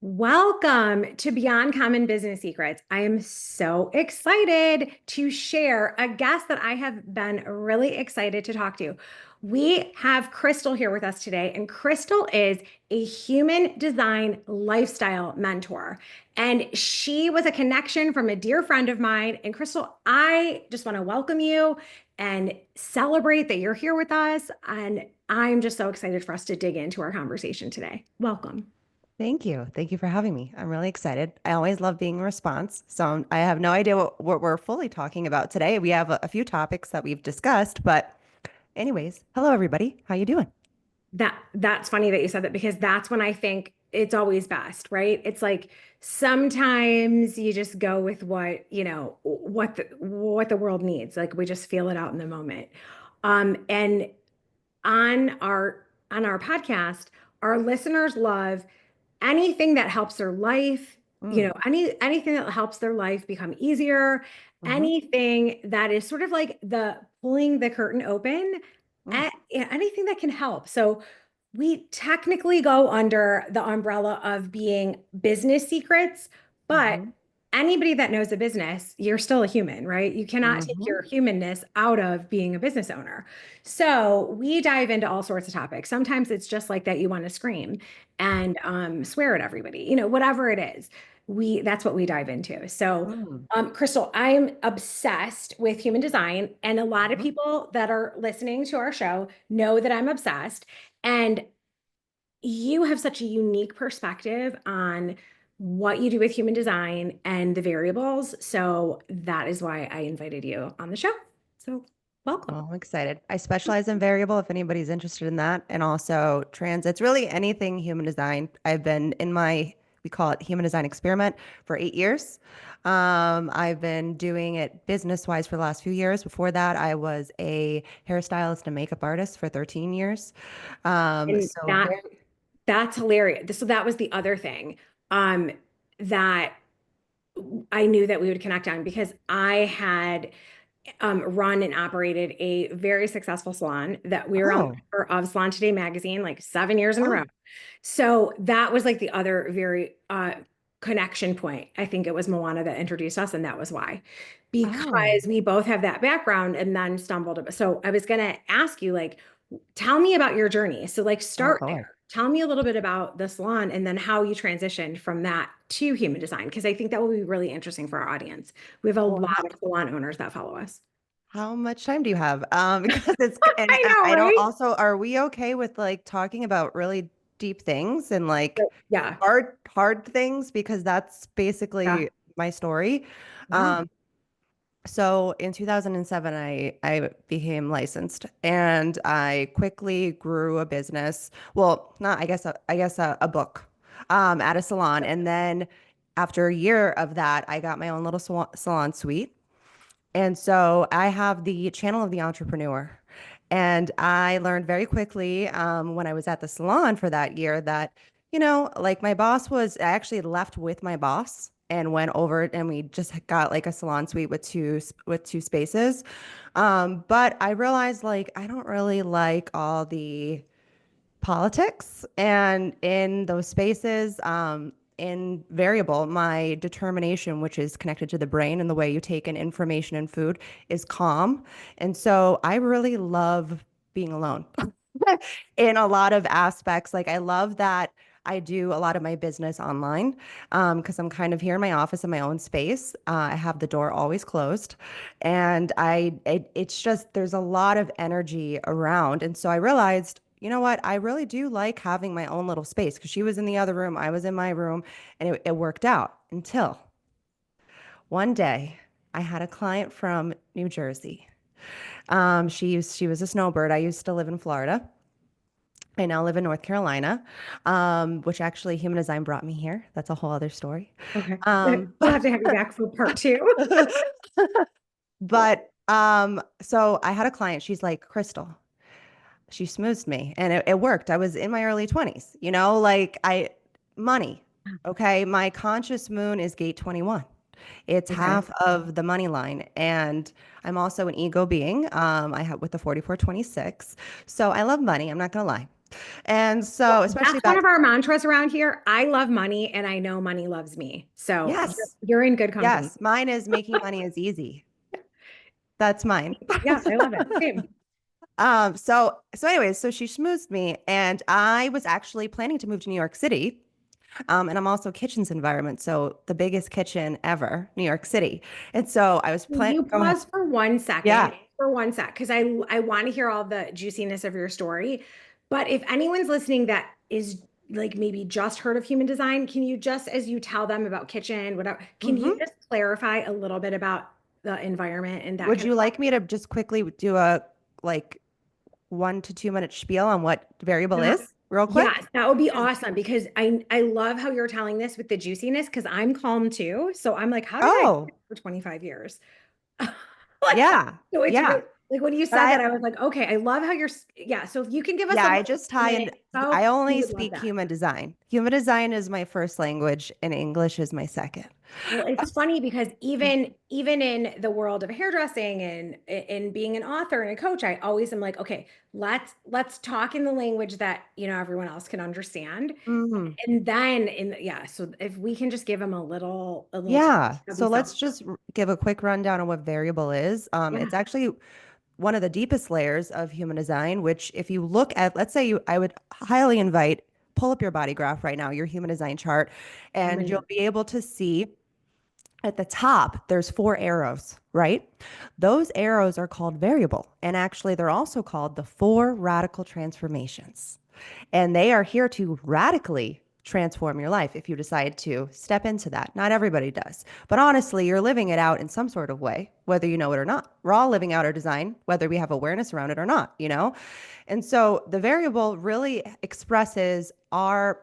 Welcome to Beyond Common Business Secrets. I am so excited to share a guest that I have been really excited to talk to. We have Krystle here with us today, and Krystle is a human design lifestyle mentor. And she was a connection from a dear friend of mine. And Krystle, I just want to welcome you and celebrate that you're here with us. And I'm just so excited for us to dig into our conversation today. Welcome. Thank you. Thank you for having me. I'm really excited. I always love being a response. So I have no idea what we're fully talking about today. We have a few topics that we've discussed, but anyways, hello everybody. How you doing? That's funny that you said that because that's when I think it's always best, right? It's like sometimes you just go with what the world needs. Like we just feel it out in the moment. And on our podcast, our listeners love anything that helps their life, Mm, anything that helps their life become easier, hmm anything that is sort of like the pulling the curtain open, mm, anything that can help. So we technically go under the umbrella of being business secrets, but hmm anybody that knows a business, you're still a human, right? You cannot take hmm your humanness out of being a business owner. So we dive into all sorts of topics. Sometimes it's just like that you want to scream and swear at everybody, whatever it is. That's what we dive into. So, mm, Krystle, I'm obsessed with human design, and a lot of hmm people that are listening to our show know that I'm obsessed. And you have such a unique perspective on what you do with human design and the variables. So that is why I invited you on the show. So welcome. Well, I'm excited. I specialize in variable if anybody's interested in that, and also transits, really anything human design. I've been in we call it human design experiment for 8 years. I've been doing it business wise for the last few years. Before that, I was a hairstylist and makeup artist for 13 years. And So that very, that's hilarious. So that was the other thing that I knew that we would connect on because I had run and operated a very successful salon that we were on the oh, cover of Salon Today magazine like 7 years in a row. oh, So that was like the other very connection point. I think it was Moana that introduced us, and that was why. oh, Because we both have that background and then stumbled. So I was gonna ask you, like, tell me about your journey. So like oh start boy. there. Tell me a little bit about the salon and then how you transitioned from that to human design, because I think that will be really interesting for our audience. We have a Well, lot of salon owners that follow us. how much time do you have? Because and I know, I don't right? also, are we okay with like talking about really deep things and like Yeah. hard things? Because that's Yeah. basically my story. Yeah. Um, so in 2007, I became licensed and I quickly grew a business. Well, not, I guess a book, at a salon. And then after a year of that, I got my own little salon suite. And so I have the channel of the entrepreneur. And I learned very quickly, when I was at the salon for that year that, like my boss was, I actually left with my boss and went over and we just got like a salon suite with two spaces. But I realized like I don't really like all the politics. And in those spaces, in variable, my determination, which is connected to the brain and the way you take in information and food, is calm. And so I really love being alone in a lot of aspects. Like I love that I do a lot of my business online, because I'm kind of here in my office in my own space. I have the door always closed, and it's just there's a lot of energy around. And so I realized, you know what? I really do like having my own little space because she was in the other room, I was in my room, and it worked out until one day I had a client from New Jersey. She was a snowbird. I used to live in Florida. I now live in North Carolina, which actually human design brought me here. That's a whole other story. Okay. Um, We'll have to have you back for part two. but so I had a client. She's like, Krystle. She smoothed me, and it worked. I was in my early 20s, like money. Okay. My conscious moon is gate 21. It's Okay. half of the money line. And I'm also an ego being. I have with the 4426. So I love money. I'm not going to lie. And Well, so, especially that's one back, of our mantras around here. I love money and I know money loves me. So yes, you're in good company. yes, mine is making money is easy. That's mine. Yeah, I love it. Same. So anyways, so she schmoozed me and I was actually planning to move to New York City. And I'm also kitchens environment. So the biggest kitchen ever, New York City. And so I was Will planning, you go ahead. pause for one Yeah. second? For one sec, because I want to hear all the juiciness of your story. But if anyone's listening that is like maybe just heard of human design, can you just as you tell them about kitchen, whatever, can you Hmm. just clarify a little bit about the environment and that Would kind you of like me to just quickly do a like 1 to 2 minute spiel on what variable stuff? is real quick? Yes, that would be Yeah. awesome because I love how you're telling this with the juiciness because I'm calm too. So I'm like, how did I do Oh, it for 25 years? Like, yeah. so it's Yeah. really like when you But said that, I was like, okay, I love how you're, yeah. So if you can give us yeah, a I little just tie minute in, info, I we only would love speak that. human design. Human design is my first language and English is my second. Well, it's funny because even in the world of hairdressing and in being an author and a coach, I always am like, okay, let's talk in the language that everyone else can understand. Mhm. And then yeah, so if we can just give them a little touch, Yeah. that'd be So so let's just give a quick rundown of what variable is. yeah. It's actually one of the deepest layers of human design, which if you look at, let's say I would highly invite, pull up your body graph right now, your human design chart, I'm and in. you'll be able to see at the top, there's 4 arrows, right? Those arrows are called variable. And actually, they're also called the 4 radical transformations. And they are here to radically transform your life if you decide to step into that. Not everybody does. But honestly, you're living it out in some sort of way, whether you know it or not. We're all living out our design, whether we have awareness around it or not, you know? And so the variable really expresses our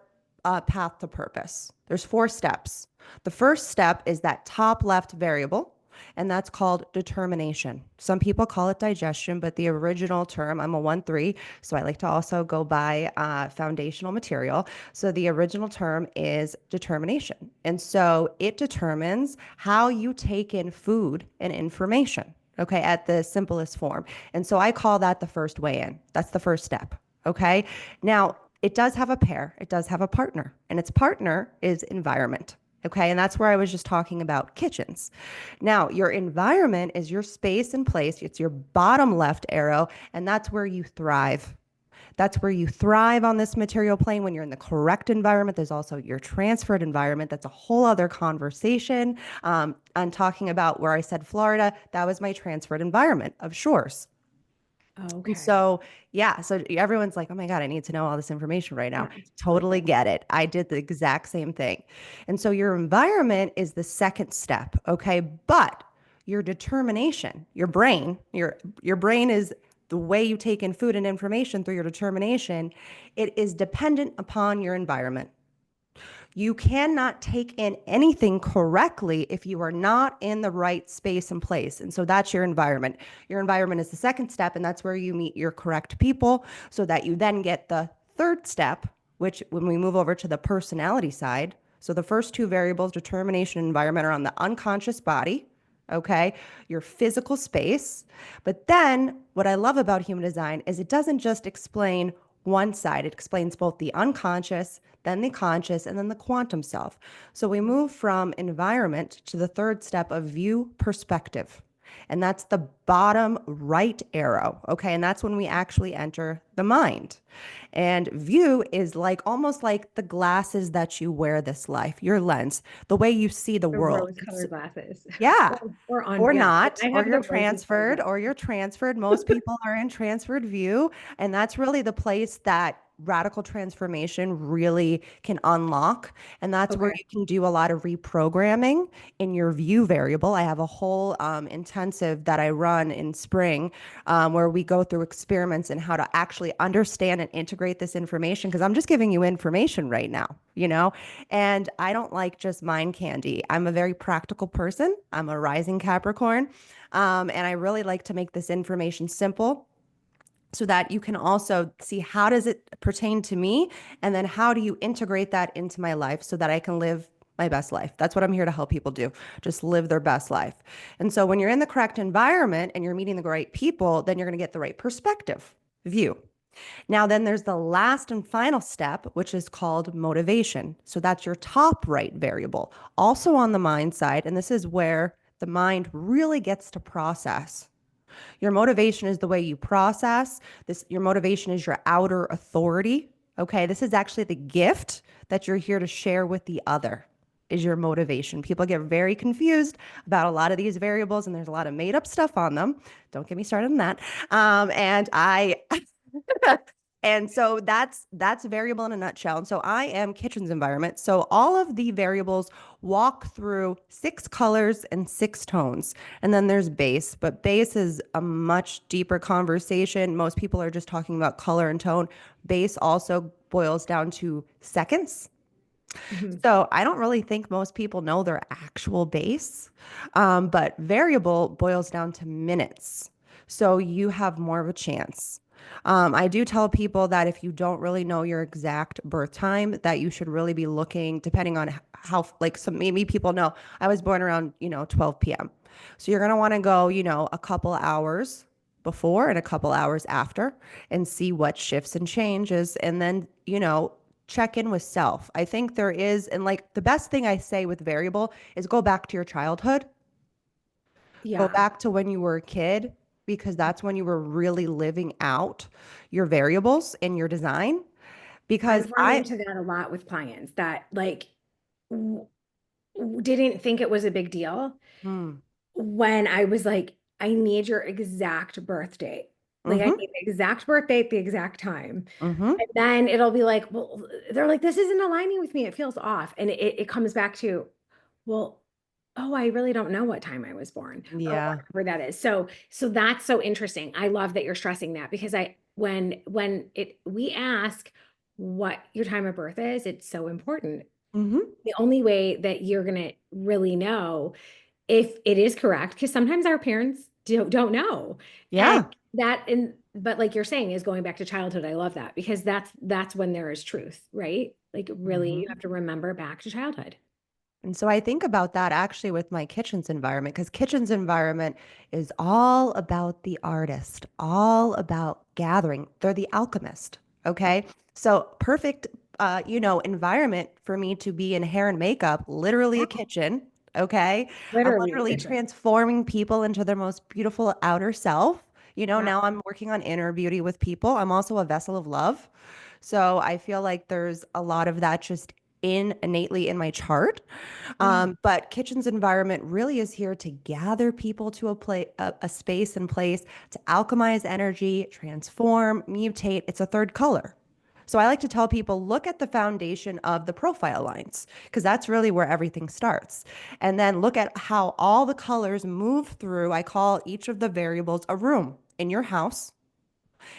path to purpose. There's 4 steps. The first step is that top left variable, and that's called determination. Some people call it digestion, but the original term, I'm a 1-3, so I like to also go by foundational material. So the original term is determination. And so it determines how you take in food and information, okay, at the simplest form. And so I call that the first way in. That's the first step, okay? Now, it does have a pair, it does have a partner, and its partner is environment. Okay, and that's where I was just talking about kitchens. Now, your environment is your space and place. It's your bottom left arrow, and that's where you thrive. That's where you thrive on this material plane when you're in the correct environment. There's also your transferred environment. That's a whole other conversation. I'm talking about where I said Florida, that was my transferred environment of shores. And Okay. so, yeah, so everyone's like, oh my God, I need to know all this information right now. Yeah, Totally get it. I did the exact same thing. And so, your environment is the second step, okay? But your determination, your brain is the way you take in food and information through your determination. It is dependent upon your environment. You cannot take in anything correctly if you are not in the right space and place. And so that's your environment. Your environment is the second step, and that's where you meet your correct people so that you then get the third step, which when we move over to the personality side. So the first 2 variables, determination and environment, are on the unconscious body. Okay, your physical space. But then what I love about human design is it doesn't just explain one side, it explains both the unconscious, then the conscious, and then the quantum self. So we move from environment to the third step of view perspective. And that's the bottom right arrow. Okay. And that's when we actually enter the mind. And view is like almost like the glasses that you wear this life, your lens, the way you see the The world. rose-colored glasses. Yeah. Or Or yeah, not, I or have you're the rose-colored transferred, glasses. or you're transferred. Most people are in transferred view. And that's really the place that radical transformation really can unlock. And that's where Okay. you can do a lot of reprogramming in your view variable. I have a whole intensive that I run in spring where we go through experiments and how to actually understand and integrate this information. Because I'm just giving you information right now, you know? And I don't like just mind candy. I'm a very practical person. I'm a rising Capricorn. And I really like to make this information simple so that you can also see how does it pertain to me and then how do you integrate that into my life so that I can live my best life. That's what I'm here to help people do. Just live their best life. And so when you're in the correct environment and you're meeting the right people, then you're going to get the right perspective view. Now, then there's the last and final step, which is called motivation. So that's your top right variable, also on the mind side. And this is where the mind really gets to process. Your motivation is the way you process. Your motivation is your outer authority. Okay. This is actually the gift that you're here to share with the other. Is your motivation. People get very confused about a lot of these variables, and there's a lot of made up stuff on them. Don't get me started on that. And I And so that's variable in a nutshell. And so I am kitchen's environment. So all of the variables walk through 6 colors and 6 tones. And then there's base, but base is a much deeper conversation. Most people are just talking about color and tone. Base also boils down to seconds. Mhm. So I don't really think most people know their actual base, but variable boils down to minutes. So you have more of a chance. I do tell people that if you don't really know your exact birth time, that you should really be looking, depending on how, like, some maybe people know I was born around, 12 p.m. So you're gonna want to go, a couple hours before and a couple hours after and see what shifts and changes. And then, check in with self. I think there is, and like the best thing I say with variable is go back to your childhood, go Yeah. back to when you were a kid, because that's when you were really living out your variables in your design. Because I've run into that a lot with clients that like w didn't think it was a big deal mm, when I was like, I need your exact birth date. Like I mm-hmm, need the exact birth date, the exact time. mm-hmm, And then it'll be like, well, they're like, this isn't aligning with me. It feels off. And it comes back to, well, oh, I really don't know what time I was born or yeah, whatever that is. So that's so interesting. I love that you're stressing that because we ask what your time of birth is, it's so important. mm-hmm, The only way that you're gonna really know if it is correct, because sometimes our parents don't know. And yeah, but like you're saying, is going back to childhood. I love that because that's when there is truth, right? Like really, you mm-hmm. have to remember back to childhood. And so I think about that actually with my kitchen's environment, because kitchen's environment is all about the artist, all about gathering. They're the alchemist. Okay. So perfect, environment for me to be in hair and makeup, literally Yeah, a kitchen. Okay. I'm literally the literally kitchen. transforming people into their most beautiful outer self. Yeah. Now I'm working on inner beauty with people. I'm also a vessel of love. So I feel like there's a lot of that just innately in my chart. Yeah. But kitchen's environment really is here to gather people to a space and place, to alchemize energy, transform, mutate. It's a third color. So I like to tell people, look at the foundation of the profile lines, because that's really where everything starts. And then look at how all the colors move through. I call each of the variables a room in your house.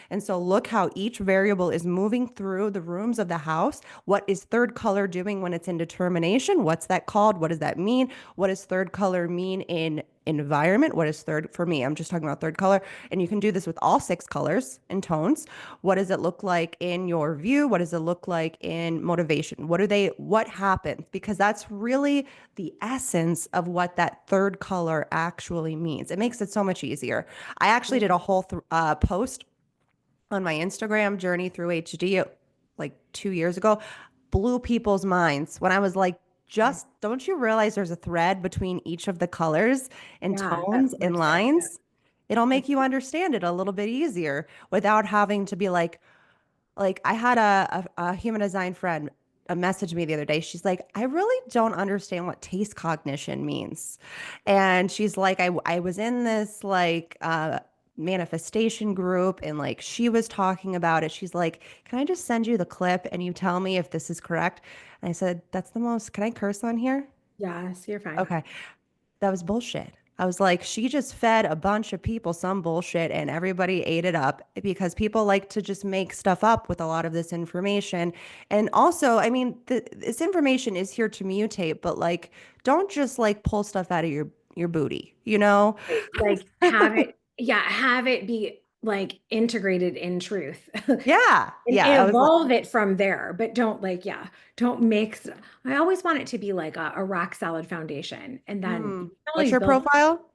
And so look how each variable is moving through the rooms of the house. What is third color doing when it's in determination? What's that called? What does that mean? What does third color mean in environment? What is third for me? I'm just talking about third color. And you can do this with all 6 colors and tones. What does it look like in your view? What does it look like in motivation? What happens? Because that's really the essence of what that third color actually means. It makes it so much easier. I actually did a whole post on my Instagram journey through HD like 2 years ago, blew people's minds when I was like, just don't you realize there's a thread between each of the colors and Yeah, that tones and flips it. Yeah. lines? It'll Like, make you understand it a little bit easier without having to be like I had a human design friend message me the other day. She's like, I really don't understand what taste cognition means. And she's like, I was in this like manifestation group and like she was talking about it. She's like, can I just send you the clip and you tell me if this is correct? And I said, that's the most, can I curse on here? yes, you're fine. Okay. That was bullshit. I was like, she just fed a bunch of people some bullshit and everybody ate it up because people like to just make stuff up with a lot of this information. And also, I mean, this information is here to mutate, but like, don't just like pull stuff out of your booty, you know? Right. Like have it, yeah, have it be like integrated in truth and Yeah. Yeah. I was like, evolve it from there, but don't like, yeah, don't mix. I always want it to be like a rock solid foundation. And then you can what's always your build profile?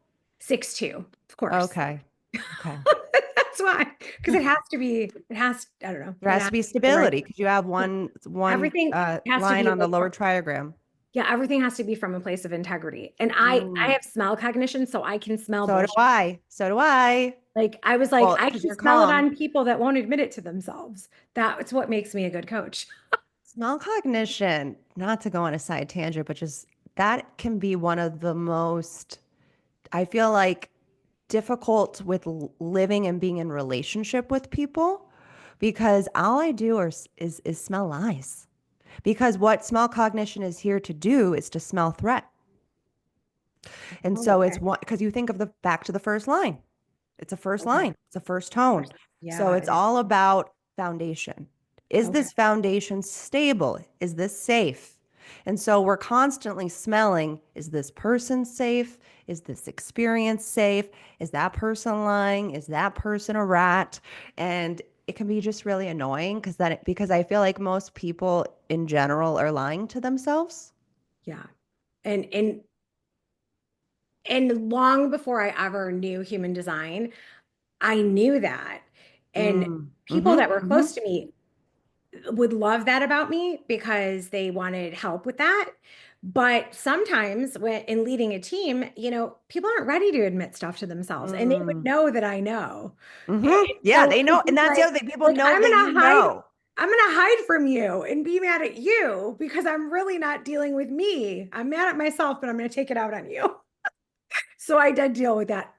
6'2", of course. Okay. Okay. That's why, because I don't know, There it has has to be to be the right, stability because you have one everything has to line be on the like, lower triagram. yeah, everything has to be from a place of integrity. And I Mm. have smell cognition, so I can smell So do bullshit. I. So do I. Like I was like, Well, I because can you're smell it calm. on people that won't admit it to themselves. That's what makes me a good coach. Smell cognition, not to go on a side tangent, but just that can be one of the most, I feel like, difficult with living and being in relationship with people because all I do is smell lies. Because what smell cognition is here to do is to smell threat. And Oh, so it's okay. one because you think of the back to the first line. It's a first Okay. line, it's a first tone. So Yeah, it's it is. all about foundation. Is Okay. this foundation stable? Is this safe? And so we're constantly smelling, is this person safe? Is this experience safe? Is that person lying? Is that person a rat? And it can be just really annoying because I feel like most people in general are lying to themselves. Yeah. And long before I ever knew human design, I knew that. And Mm. people Mm-hmm. that were Mm-hmm. close to me would love that about me because they wanted help with that. But sometimes when in leading a team, people aren't ready to admit stuff to themselves and they would Mm. know that I know. And Mm-hmm. Yeah, so they it'd know. And be that's the other thing. People like know that you know. I'm gonna hide from you and be mad at you because I'm really not dealing with me. I'm mad at myself, but I'm gonna take it out on you. So I did deal with that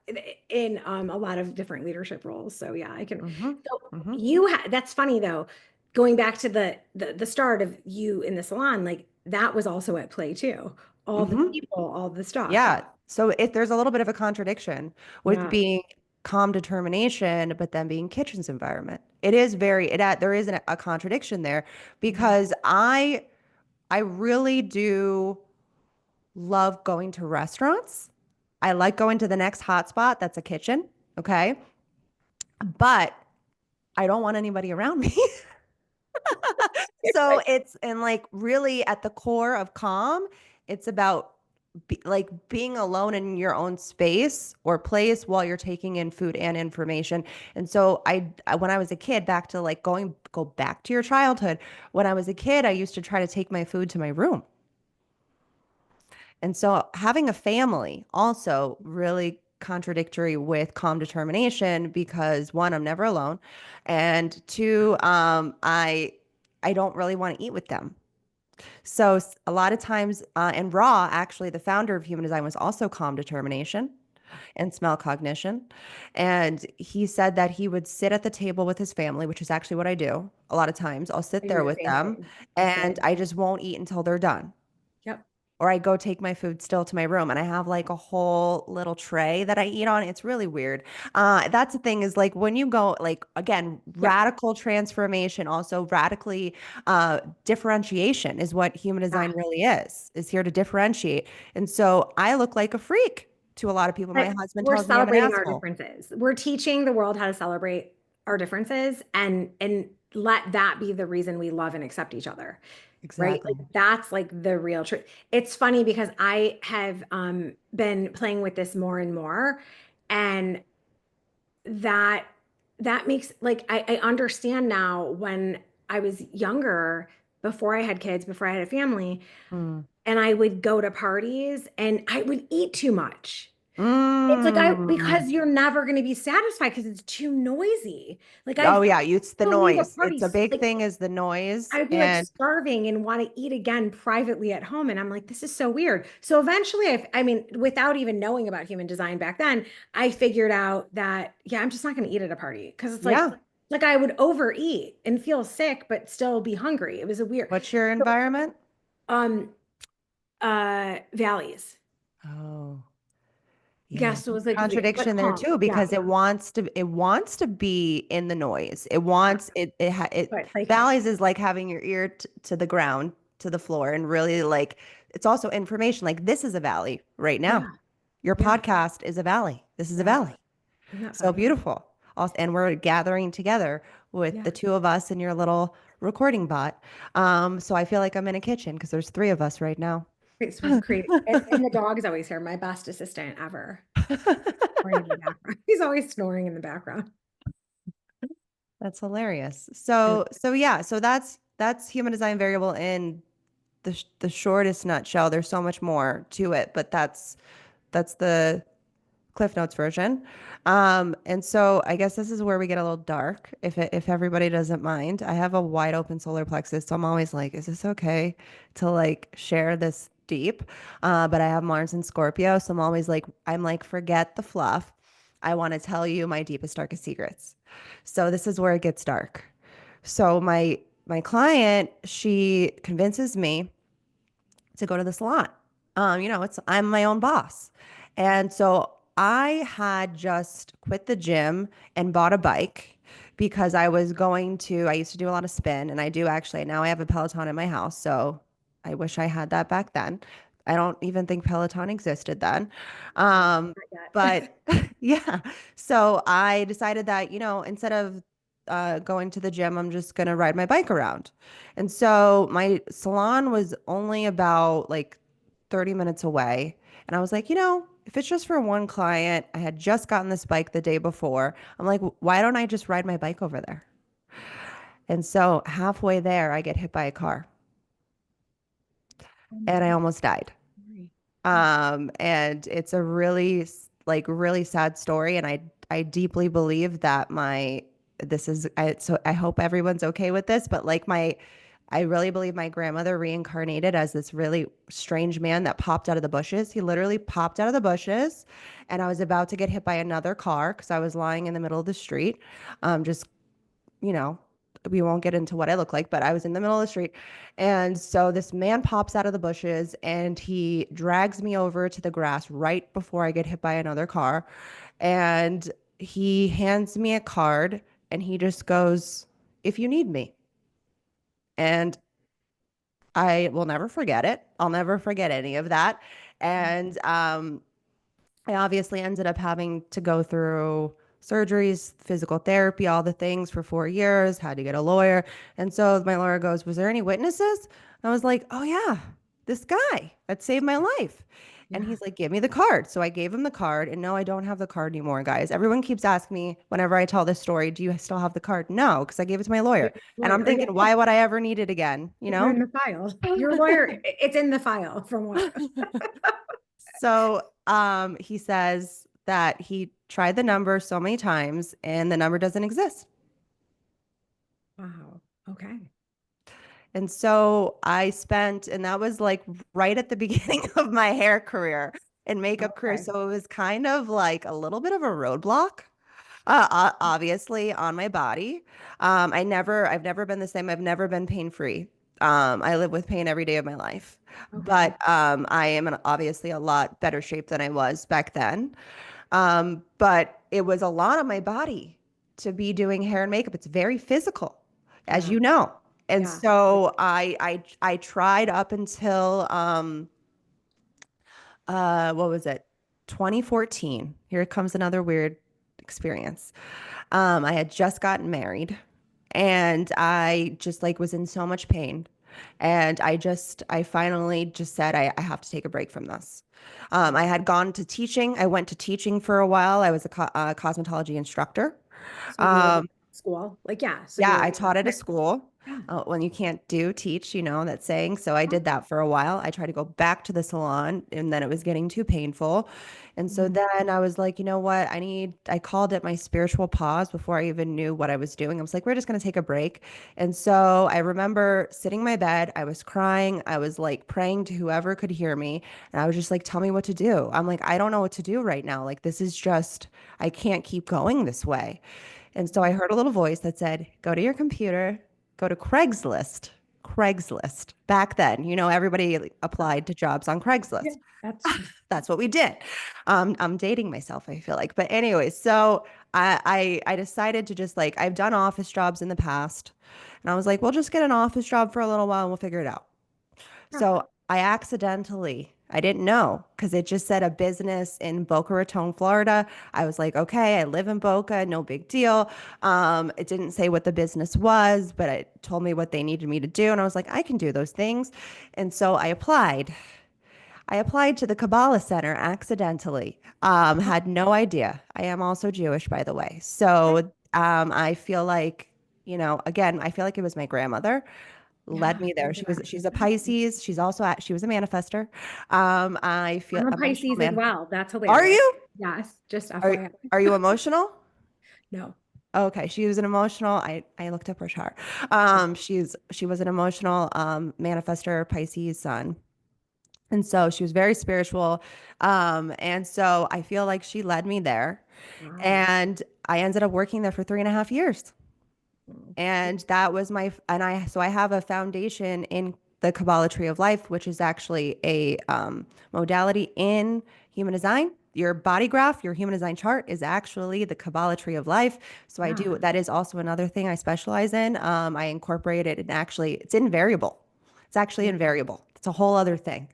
in a lot of different leadership roles. So yeah, I can. Mm-hmm. So Mm-hmm. that's funny though. Going back to the start of you in the salon, like that was also at play too. All the Mm-hmm. people, all the stuff. Yeah. Yeah. So if there's a little bit of a contradiction with Yeah. being calm determination, but then being kitchen's environment. It is very, there is a contradiction there Mhm. because I really do love going to restaurants. I like going to the next hotspot that's a kitchen. Okay. But I don't want anybody around me. So it's and like really at the core of calm, it's about like being alone in your own space or place while you're taking in food and information. And so when I was a kid, back to like go back to your childhood. When I was a kid, I used to try to take my food to my room. And so having a family also really contradictory with calm determination because one, I'm never alone, and two, I don't really want to eat with them. So a lot of times, and Raw, actually, the founder of Human Design was also calm determination and smell cognition. And he said that he would sit at the table with his family, which is actually what I do a lot of times. I'll I sit do there the with same them thing. I sit. and I just won't eat until they're done. Yep. Or I go take my food still to my room and I have like a whole little tray that I eat on. It's really weird. That's the thing is like when you go, like, again, Yep. radical transformation, also radically differentiation is what human design really is here to differentiate. And so I look like a freak to a lot of people. My But husband we're tells me I'm an celebrating our asshole. differences. We're teaching the world how to celebrate our differences and let that be the reason we love and accept each other. Right? Exactly. Like that's like the real truth. It's funny because I have been playing with this more and more, and that that makes like I understand now when I was younger, before I had kids, before I had a family, Mm. and I would go to parties and I would eat too much. It's like Mm. because you're never going to be satisfied because it's too noisy. Like Oh I'd yeah, it's the go leave a noise. party It's a big like thing is the noise. I'd be like And starving and want to eat again privately at home. And I'm like, this is so weird. So eventually, I mean, without even knowing about human design back then, I figured out that, yeah, I'm just not going to eat at a party because it's yeah, like I would overeat and feel sick, but still be hungry. It was a weird, what's your so, environment? um, valleys. Oh. Yeah, Yes, it was like, but contradiction there calm. too Yeah. because it wants to be in the noise. It Yeah. wants it But like, valleys is like having your ear to the ground, to the floor and really like it's also information like this is a valley right now. yeah. Your Yeah. podcast is a valley. This is a Yeah. valley. Isn't that So funny? beautiful. Also, and we're gathering together with Yeah. the two of us and your little recording bot. So I feel like I'm in a kitchen because there's three of us right now. It was crazy. And the dog's always here, my best assistant ever. Snoring in the background. He's always snoring in the background. That's hilarious. And So yeah, so that's human design variable in the shortest nutshell. There's so much more to it, but that's the Cliff Notes version. And so I guess this is where we get a little dark, if everybody doesn't mind. I have a wide open solar plexus, so I'm always like, is this okay to like share this deep? But I have Mars in Scorpio, so I'm like, forget the fluff. I want to tell you my deepest, darkest secrets. So this is where it gets dark. So my client, she convinces me to go to the salon. I'm my own boss. And so I had just quit the gym and bought a bike because I used to do a lot of spin, and I do actually. Now I have a Peloton in my house. So I wish I had that back then. I don't even think Peloton existed then. not Um, yet. but yeah, so I decided that, instead of going to the gym, I'm just going to ride my bike around. And so my salon was only about like 30 minutes away. And I was like, if it's just for one client, I had just gotten this bike the day before. I'm like, why don't I just ride my bike over there? And so halfway there, I get hit by a car Oh my and I God. almost died. Sorry. And it's a really sad story. And I deeply believe that so I hope everyone's okay with this, but I really believe my grandmother reincarnated as this really strange man that popped out of the bushes. He literally popped out of the bushes, and I was about to get hit by another car because I was lying in the middle of the street. Just, you know, we won't get into what I look like, but I was in the middle of the street. And so this man pops out of the bushes and he drags me over to the grass right before I get hit by another car. And he hands me a card and he just goes, "If you need me." And I will never forget it. I'll never forget any of that. And I obviously ended up having to go through surgeries, physical therapy, all the things for 4 years, had to get a lawyer. And so my lawyer goes, "Was there any witnesses?" I was like, "Oh, yeah, this guy that saved my life." And Yeah. he's like, "Give me the card." So I gave him the card. And no, I don't have the card anymore, guys. Everyone keeps asking me whenever I tell this story, "Do you still have the card?" No, because I gave it to my lawyer. Your And I'm lawyer. Yeah. thinking, why would I ever need it again? You You're know? in the file. Your lawyer, it's in the file from what? So he says that he tried the number so many times and the number doesn't exist. Wow. Okay. And so and that was like right at the beginning of my hair career and makeup career. Okay. So it was kind of like a little bit of a roadblock, obviously on my body. I've never been the same. I've never been pain free. I live with pain every day of my life, Okay. but I am in obviously a lot better shape than I was back then. But it was a lot on my body to be doing hair and makeup. It's very physical, as Yeah. you know. And Yeah. so I tried up until what was it? 2014. Here comes another weird experience. I had just gotten married and I just like was in so much pain. And I finally just said, I have to take a break from this. I had gone to teaching. I went to teaching for a while. I was a cosmetology instructor. So you were at Um, school. Like, yeah. So yeah, you're, I taught at a school. yeah. When you can't teach, that saying. So I Yeah. did that for a while. I tried to go back to the salon and then it was getting too painful. And so Mhm. then I was like, you know what? I called it my spiritual pause before I even knew what I was doing. I was like, we're just going to take a break. And so I remember sitting in my bed. I was crying. I was like praying to whoever could hear me. And I was just like, tell me what to do. I'm like, I don't know what to do right now. Like, I can't keep going this way. And so I heard a little voice that said, go to your computer, go to Craigslist. Craigslist. Back then, everybody applied to jobs on Yeah. Craigslist. That's That's what we did. I'm dating myself, I feel like. But anyways, so I decided to just like, I've done office jobs in the past. And I was like, we'll just get an office job for a little while and we'll figure it out. yeah. So I didn't know because it just said a business in Boca Raton, Florida. I was like, okay, I live in Boca, no big deal. It didn't say what the business was, but it told me what they needed me to do. And I was like, I can do those things. And so I applied. I applied to the Kabbalah Center accidentally. Oh, Had no idea. I am also Jewish, by the way. okay. So I feel like again, I feel like it was my grandmother led Yeah, me there. maybe that She's makes a sense. Pisces. She was a manifester. I feel I'm a emotional Pisces as man. well. That's Are hilarious. you? Yes, just Are FYI. are you emotional? No. Okay, she was an emotional. I looked up her chart. She was an emotional manifester Pisces sun. And so she was very spiritual. And so I feel like she led me there. Wow. And I ended up working there for 3.5 years. And that was so I have a foundation in the Kabbalah tree of life, which is actually a modality in human design. Your body graph, your human design chart is actually the Kabbalah tree of life. So Yeah. that is also another thing I specialize in. I incorporate it and actually it's invariable. It's actually Yeah. invariable. It's a whole other thing.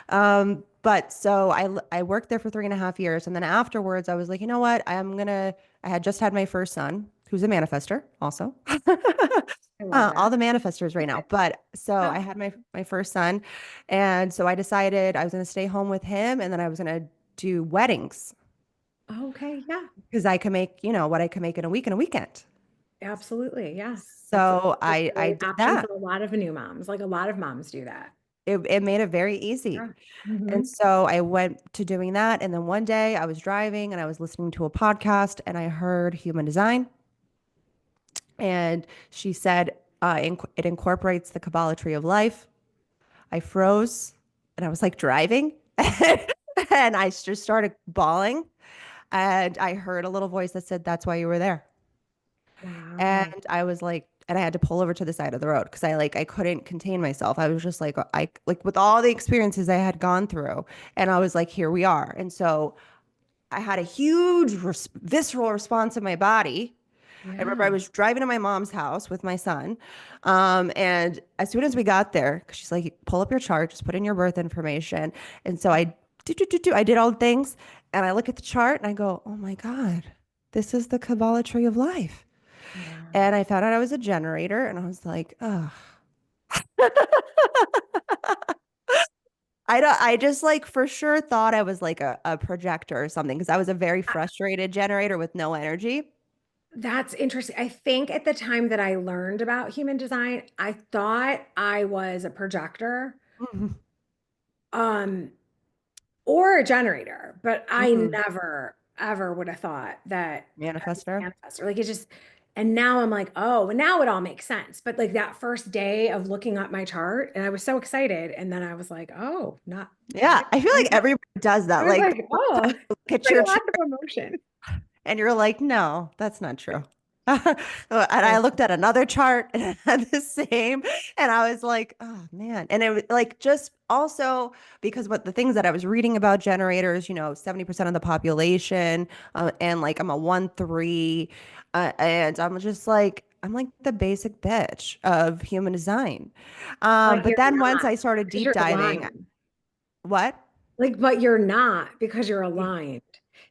But so I worked there for 3.5 years. And then afterwards, I was like, you know what? I had just had my first son, who's a manifester also. I love All that. the manifestors right now. But so Yeah. I had my first son. And so I decided I was going to stay home with him and then I was going to do weddings Okay. Yeah. because I could make, what I could make in a week and a weekend. Absolutely. Yeah. That's So a I great did option that. for a lot of new moms. Like a lot of moms do that. It made it very Yeah. easy. And Hmm. so I went to doing that. And then one day I was driving and I was listening to a podcast and I heard human design. And she said it incorporates the Kabbalah tree of life. I froze and I was like driving and I just started bawling. And I heard a little voice that said, "That's why you were there." And Wow. I was like, and I had to pull over to the side of the road because I couldn't contain myself. I was just like, I like with all the experiences I had gone through, and I was like, here we are. And so I had a huge visceral response in my body. I remember I Yeah. was driving to my mom's house with my son. And as soon as we got there, 'cause she's like, pull up your chart, just put in your birth information. And so I did all the things. And I look at the chart and I go, oh my God, this is the Kabbalah tree of life. Wow. And I found out I was a generator and I was like, oh, I just like for sure thought I was like a projector or something because I was a very frustrated generator with no energy. That's interesting. I think at the time that I learned about human design, I thought I was a projector, Mhm. um, or a generator, but I Mm. never ever would have thought that I was a Manifester. manifestor. Like it just, and now I'm like, oh, and now it all makes sense. But like that first day of looking up my chart, and I was so excited, and then I was like, oh, not Yeah, I feel like excited. everybody does I that. was Like the like, first oh, time you look it's at like your a lot chart of emotion. and you're like, no, that's not true. And I Oh, looked at another chart and it had the same, and I was like, oh man. And it was like just also because what the things that I was reading about generators, 70% of the population, and like I'm a 1-3, and I'm like the basic bitch of human design. but But you're then once not I started because deep you're diving, aligned. what? Like, but you're not because you're aligned.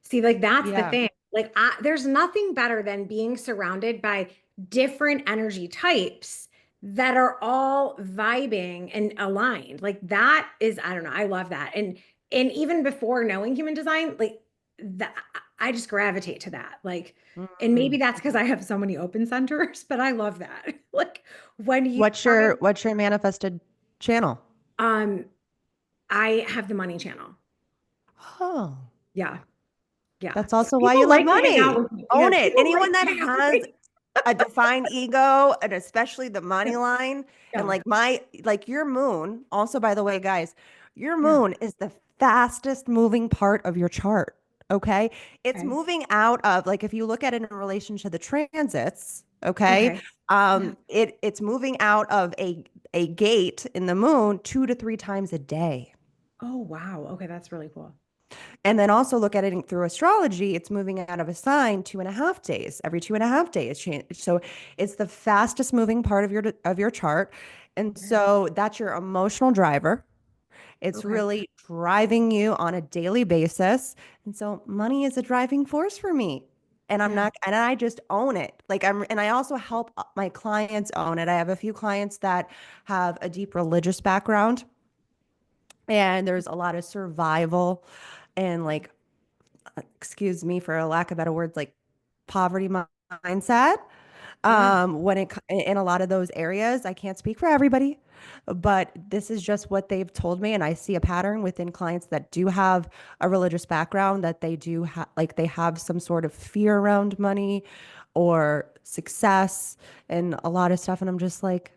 See, like that's the Yeah. thing. Like, there's nothing better than being surrounded by different energy types that are all vibing and aligned. Like that is, I don't know, I love that. And even before knowing human design, like that, I just gravitate to that. Like, and maybe Mm. that's because I have so many open centers, but I love that. Like when you What's your manifested channel? um, I have the money channel. Oh, Yeah. Yeah. that's also why you People love like to hang out money. with me. Yeah, Own it. people like Anyone to that hang out with has me. a defined ego and especially the money Yeah. line and Yeah. like your moon, also by the way, guys, your Yeah. moon is the fastest moving part of your chart. Okay. It's Okay. moving out of like if you look at it in relation to the transits, okay, Okay. Yeah. it's moving out of a gate in the moon 2 to 3 times a day. Oh, wow. Okay. That's really cool. And then also look at it through astrology, it's moving out of a sign 2.5 days, every 2.5 days. So it's the fastest moving part of your chart. And Yeah. so that's your emotional driver. It's Okay. really driving you on a daily basis. And so money is a driving force for me. And Yeah. and I just own it. And I also help my clients own it. I have a few clients that have a deep religious background, and there's a lot of survival and like excuse me for a lack of better words, like poverty mindset. Yeah. In a lot of those areas, I can't speak for everybody, but this is just what they've told me. And I see a pattern within clients that do have a religious background, that they do have, like, they have some sort of fear around money or success and a lot of stuff. And I'm just like,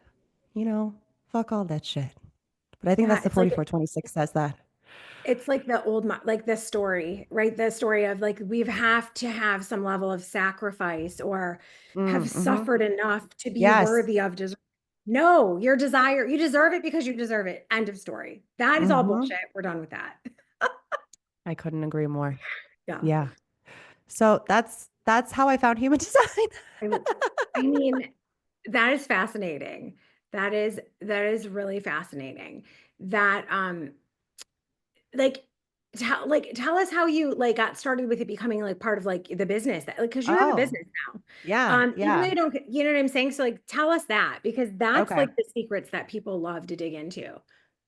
you know, fuck all that shit. But I think Yeah. that's the 4426 says that. It's like the like the story, right? The story of like we have to have some level of sacrifice or have Mm-hmm. suffered enough to be Yes. worthy of desire. No, your desire, you deserve it because you deserve it. End of story. That is all Mm-hmm. bullshit. We're done with that. I couldn't agree more. Yeah. Yeah. So that's how I found human design. I, I mean, that is fascinating. That is really fascinating. That like tell us how you like got started with it becoming like part of like the business that like because you have a Oh, business now. yeah, Even though yeah. you don't, you know what I'm saying? So like tell us that because that's Okay. like the secrets that people love to dig into.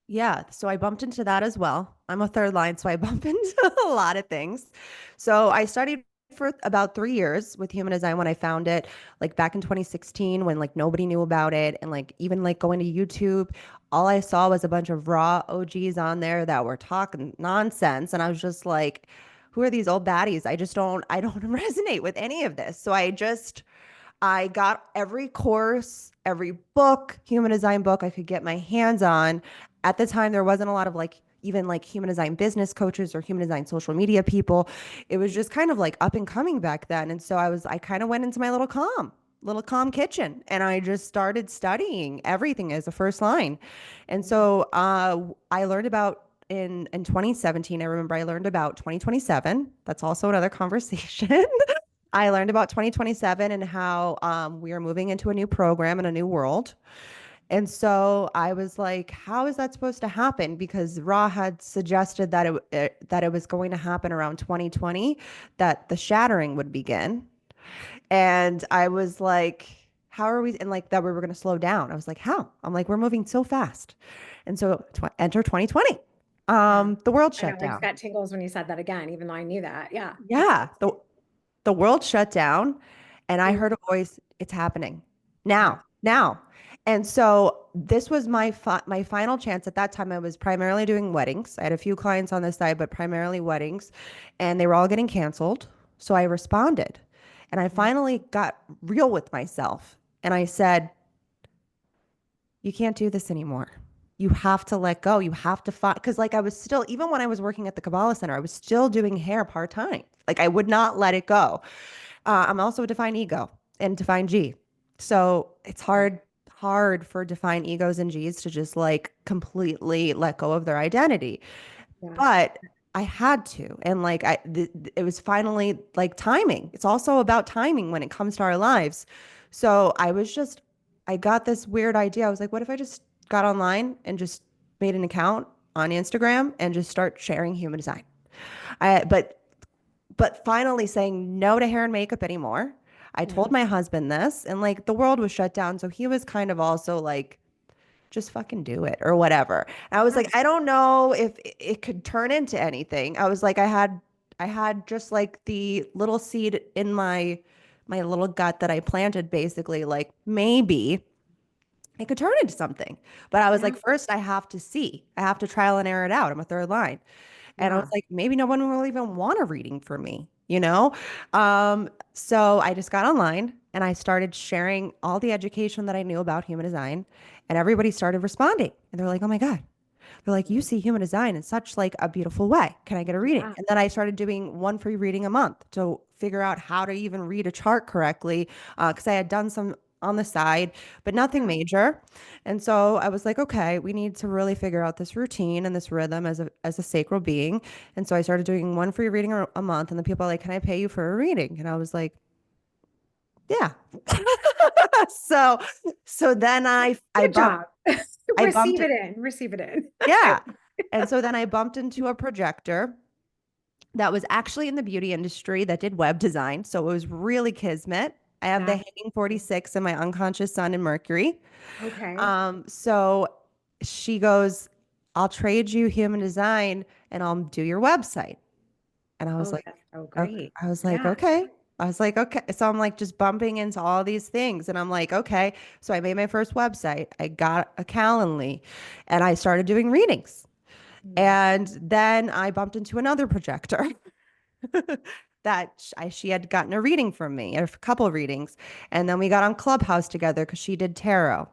Yeah, so I bumped into that as well. I'm a third line, so I bump into a lot of things. So I studied for about 3 years with human design when I found it, like back in 2016 when like nobody knew about it. And like even like going to YouTube, all I saw was a bunch of raw OGs on there that were talking nonsense. And I was just like, who are these old baddies? I don't resonate with any of this. I got every course, every book, human design book I could get my hands on. At the time, there wasn't a lot of like, even like human design business coaches or human design social media people. It was just kind of like up and coming back then. And so I kind of went into my little calm kitchen and I just started studying everything as a first line. And so I learned about in 2017, I remember I learned about 2027. That's also another conversation. I learned about 2027 and how we are moving into a new program and a new world. And so I was like, how is that supposed to happen? Because Ra had suggested that it was going to happen around 2020, that the shattering would begin. And I was like, how are we? And like that we were going to slow down. I was like, how? I'm like, we're moving so fast. And so enter 2020. Yeah. The world I know. shut I just down. got tingles when you said that again, even though I knew that. Yeah. It's Yeah. The world shut down and I mm, heard a voice, it's happening yeah. now. And so this was my final chance. At that time, I was primarily doing weddings. I had a few clients on the side, but primarily weddings, and they were all getting canceled. So I responded and I Mm, finally got real with myself. And I said, you can't do this anymore. You have to let go. You have to find, because like I was still, even when I was working at the Kabbalah Center, I was still doing hair part time. Like I would not let it go. I'm also a defined ego and defined G. So it's yeah. hard for defined egos and G's to just like completely let go of their identity. Yeah. But I had to. And like it was finally like timing. It's also about timing when it comes to our lives. So I got this weird idea. I was like, what if I just got online and just made an account on Instagram and just start sharing human design? I, but finally saying no to hair and makeup anymore. I Yeah. told my husband this, and like the world was shut down. So he was kind of also like, just fucking do it or whatever. And I was Yeah. like, I don't know if it could turn into anything. I was like, I had just like the little seed in my little gut that I planted basically, like maybe it could turn into something. But I was Yeah. like, first I have to see. I have to trial and error it out. I'm a third line. And I was Yeah. like, maybe no one will even want a reading for me, you know? So I just got online and I started sharing all the education that I knew about human design, and everybody started responding. And they're like, oh my God. They're like, you see human design in such like a beautiful way. Can I get a reading? Yeah. And then I started doing one free reading a month to figure out how to even read a chart correctly. Because I had done some on the side, but nothing Yeah. major. And so I was like, okay, we need to really figure out this routine and this rhythm as a sacral being. And so I started doing one free reading a month, and the people are like, can I pay you for a reading? And I was like, yeah. so so then Good job. I bumped Receive it. it in. Receive it in. Yeah. And so then I bumped into a projector that was actually in the beauty industry that did web design. So it was really kismet. I have the That's hanging 46 in my unconscious sun and Mercury. okay. So she goes, I'll trade you human design and I'll do your website. And I was Oh, like, that's so okay. great. I was like, Yeah. okay. I was like, okay. So I'm like just bumping into all these things. And I'm like, okay. So I made my first website. I got a Calendly and I started doing readings. Mm. And then I bumped into another projector that she had gotten a reading from me, a couple of readings. And then we got on Clubhouse together because she did tarot.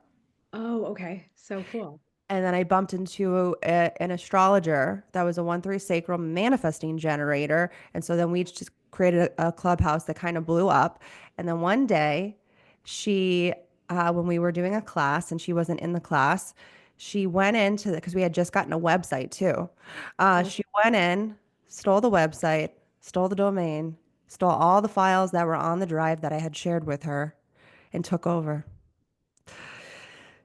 Oh, okay. So cool. And then I bumped into an astrologer that was a 1-3 sacral manifesting generator. And so then we just created a clubhouse that kind of blew up. And then one day, she, when we were doing a class and she wasn't in the class, she went into the, because we had just gotten a website too. Oh, She went in, stole the website, stole the domain, stole all the files that were on the drive that I had shared with her, and took over.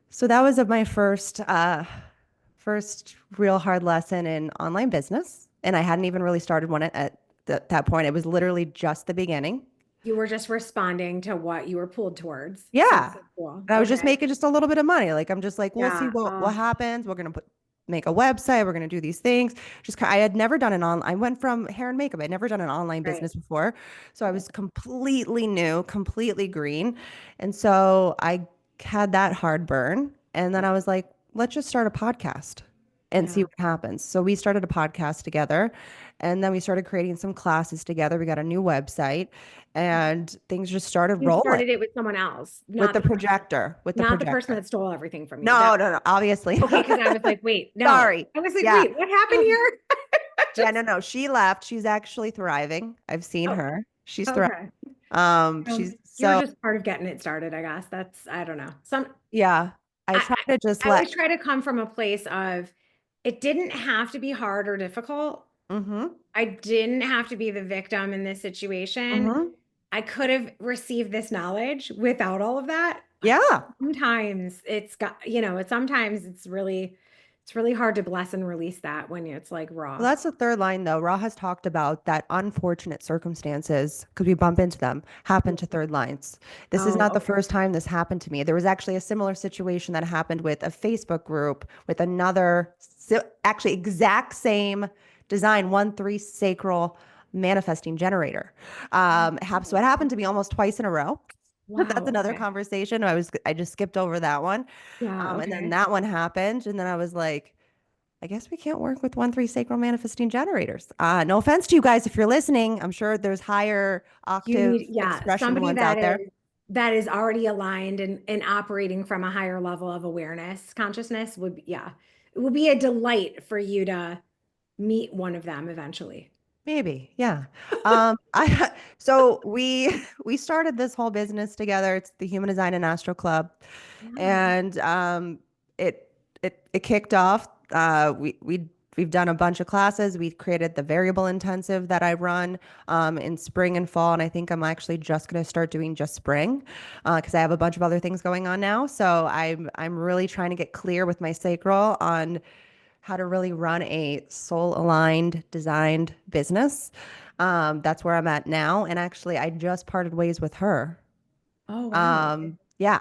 So that was my first real hard lesson in online business. And I hadn't even really started one at that point. It was literally just the beginning. you were just responding to what you were pulled towards. So Yeah. cool. And I was just Okay. making just a little bit of money. Like I'm just like, we'll see Yeah. what happens. We're gonna make a website. We're gonna do these things. I had never done an online. I went from hair and makeup. I'd never done an online Right. business before, so I Right. was completely new, completely green, and so I had that hard burn. And then I was like, let's just start a podcast and see Yeah. what happens. So we started a podcast together, and then we started creating some classes together. We got a new website, and things just started You rolling started it with someone else, with the projector, with the not the person projector. that stole everything from you. No, That no, no, obviously. okay, because I was like, wait, no. Sorry. I was like, Yeah. wait, what happened here? Yeah, Just no, no. She left. She's actually thriving. I've seen oh, her. She's thriving. okay. She's You were so just part of getting it started, I guess. That's I don't know. yeah. I I, try I to just I let always try to come from a place of it didn't have to be hard or difficult. mm-hmm. I didn't have to be the victim in this situation. Mm-hmm. I could have received this knowledge without all of that, but Yeah. sometimes it's got, sometimes it's really hard to bless and release that when it's like Well, raw. that's the third line, though. Ra has talked about that unfortunate circumstances, because we bump into them, happen to third lines. This is Oh, not the okay. first time this happened to me. There was actually a similar situation that happened with a Facebook group with another, actually exact same design, 1-3 sacral manifesting generator. So it happened to me almost twice in a row. That's Wow. another Okay. conversation. I just skipped over that one. Yeah. And then Okay. that one happened, and then I was like, I guess we can't work with 1-3 sacral manifesting generators. No offense to you guys if you're listening. I'm sure there's higher You octave need, yeah, expression somebody ones out there. that is already aligned and operating from a higher level of awareness, consciousness would be, yeah. It would be a delight for you to meet one of them eventually. Maybe, yeah. I so we started this whole business together. It's the Human Design and Astro Club, Wow. and it it kicked off. We've done a bunch of classes. We created the variable intensive that I run in spring and fall, and I think I'm actually just going to start doing just spring because I have a bunch of other things going on now. So I'm really trying to get clear with my sacral on how to really run a soul aligned, designed business. That's where I'm at now. And actually, I just parted ways with her. Oh, wow. Yeah.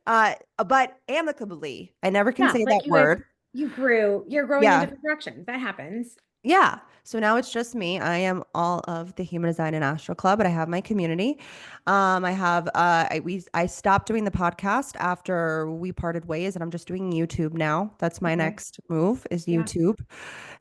But amicably, I never can Yeah, say like that word. you're growing in Yeah. different directions. That happens. Yeah. So now it's just me. I am all of the Human Design and Astro Club, but I have my community. I have I stopped doing the podcast after we parted ways, and I'm just doing YouTube now. That's my Okay. next move is Yeah. YouTube.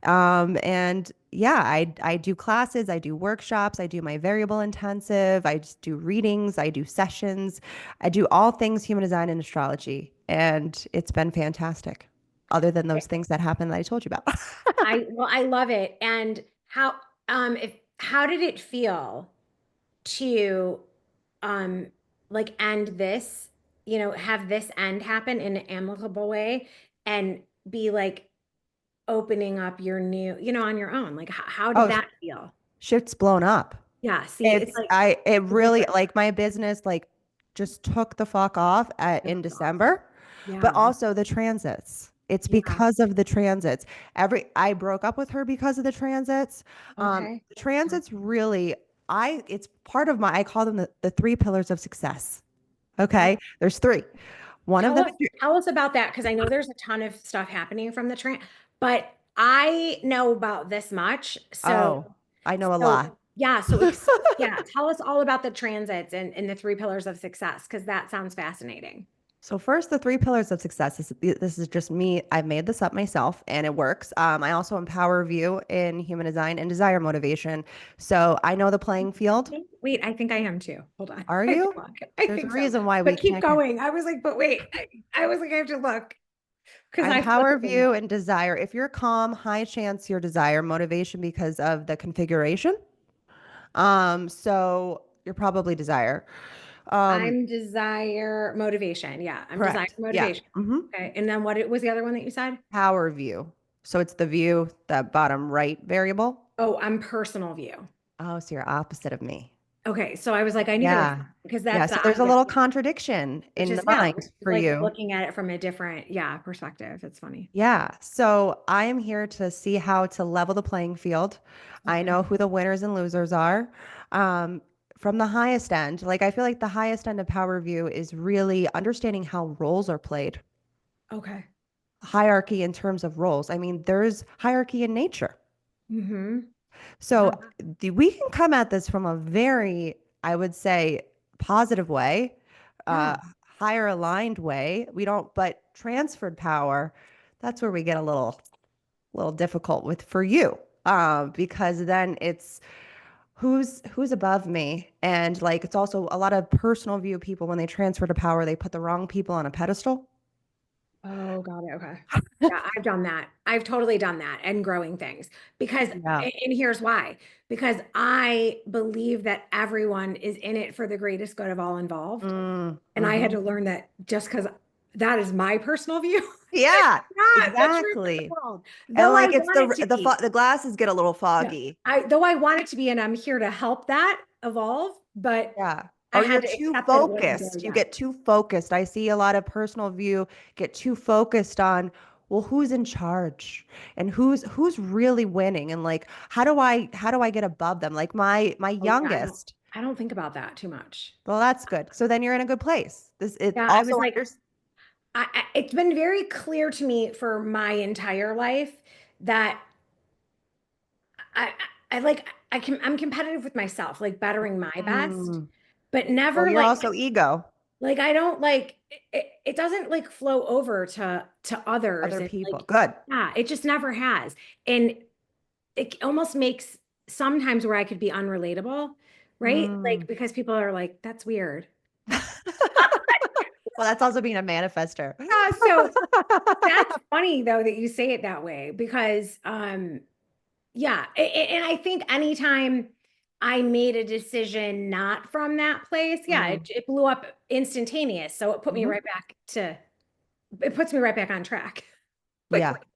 And yeah, I do classes, I do workshops, I do my variable intensive, I just do readings, I do sessions, I do all things human design and astrology, and it's been fantastic. Other than those things that happened that I told you about. I love it. And how did it feel to um like end this, have this end happen in an amicable way and be like opening up your new, on your own? Like how did Oh, that feel? shit's blown up. Yeah, see, it's like It the really difference. like my business like just took the fuck off in That's awesome. December, but Yeah. also the transits. It's Yeah. because of the transits. I broke up with her because of the transits. Okay. The transits really it's part of I call them the three pillars of success. Oh, Okay? There's three. One of tell them us tell us about that because I know there's a ton of stuff happening from the train, but I know about this much. So oh, I know a so lot. Yeah. Yeah, tell us all about the transits and the three pillars of success, because that sounds fascinating. So first, the three pillars of success. This is just me. I've made this up myself, and it works. I also empower view in human design and desire motivation. So I know the playing field. Wait, I think I am too. Hold on. Are I have to you? look. I There's a think so. reason why we But keep can't get. going. I was like, but wait, I was like, I have to look because I'm I feel like power I know. view and desire. If you're calm, high chance your desire motivation because of the configuration. So you're probably desire. Um, I'm desire motivation. Yeah, I'm desire correct. Yeah. motivation. Hmm. Okay. And then what was the other one that you said? Power view. So it's the view, the bottom right variable. Oh, I'm personal view. Oh, so you're opposite of me. Okay. So I was like, I knew there was Yeah. because Yeah. that's So the there's a opposite, little contradiction which in the is, yeah, mind for like you. looking at it from a different, yeah, perspective. It's funny. Yeah. So I am here to see how to level the playing field. I Okay. know who the winners and losers are. Um, from the highest end, like I feel like the highest end of Power View is really understanding how roles are played, Okay. hierarchy in terms of roles. I mean, there's hierarchy in nature. Mm-hmm. So Oh, we can come at this from a very, I would say, positive way, yeah. uh, higher aligned way. We don't, but transferred power, that's where we get a little difficult with for you. Because then it's who's above me. And like it's also a lot of personal view people when they transfer to power, they put the wrong people on a pedestal. Oh, got it. Okay. Yeah, I've done that. I've totally done that and growing things because, Yeah. and here's why, because I believe that everyone is in it for the greatest good of all involved. And I had Mm-hmm. to learn that just because that is my personal view, it's Yeah, not the truth of the exactly. world. And Though I like it's want it to be. the glasses get a little Yeah. foggy. Though I want it to be, and I'm here to help that evolve, but Yeah. I Or you're had to too accept that it wasn't there focused. You yet. get too focused. I see a lot of personal view get too focused on, well, who's in charge and who's really winning and like how do I get above them? Like my Oh yeah, youngest. I don't think about that too much. Well, that's good. So then you're in a good place. This it Yeah, I also was like, under it's been very clear to me for my entire life that I, I like, I'm competitive with myself, like bettering my best, Mm. but Well, never you're like, also ego, I don't like it doesn't like flow over to others. other And people. like, Good. yeah, it just never has. And it almost makes sometimes where I could be unrelatable, right? Like, Mm. because people are like, that's weird. Well, that's also being a manifester. So that's funny though that you say it that way because yeah, and I think anytime I made a decision not from that place, yeah, Mm. it blew up instantaneous. So Mhm. it puts me right back on track Yeah. quickly.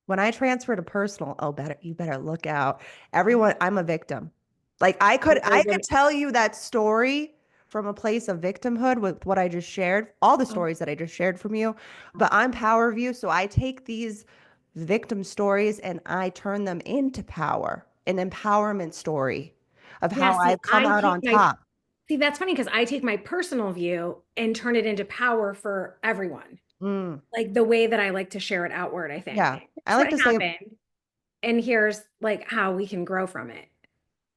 When I transfer to personal, oh, you better look out. Everyone, I'm a victim. Like I could tell you that story from a place of victimhood with what I just shared, all the Oh, stories that I just shared from you, but I'm power view, so I take these victim stories and I turn them into power, an empowerment story of yeah, how I've come out on top. see, that's funny because I take my personal view and turn it into power for everyone. Mm, Like the way that I like to share it outward, I think. yeah. I That's like what to say happened. And here's like how we can grow from it.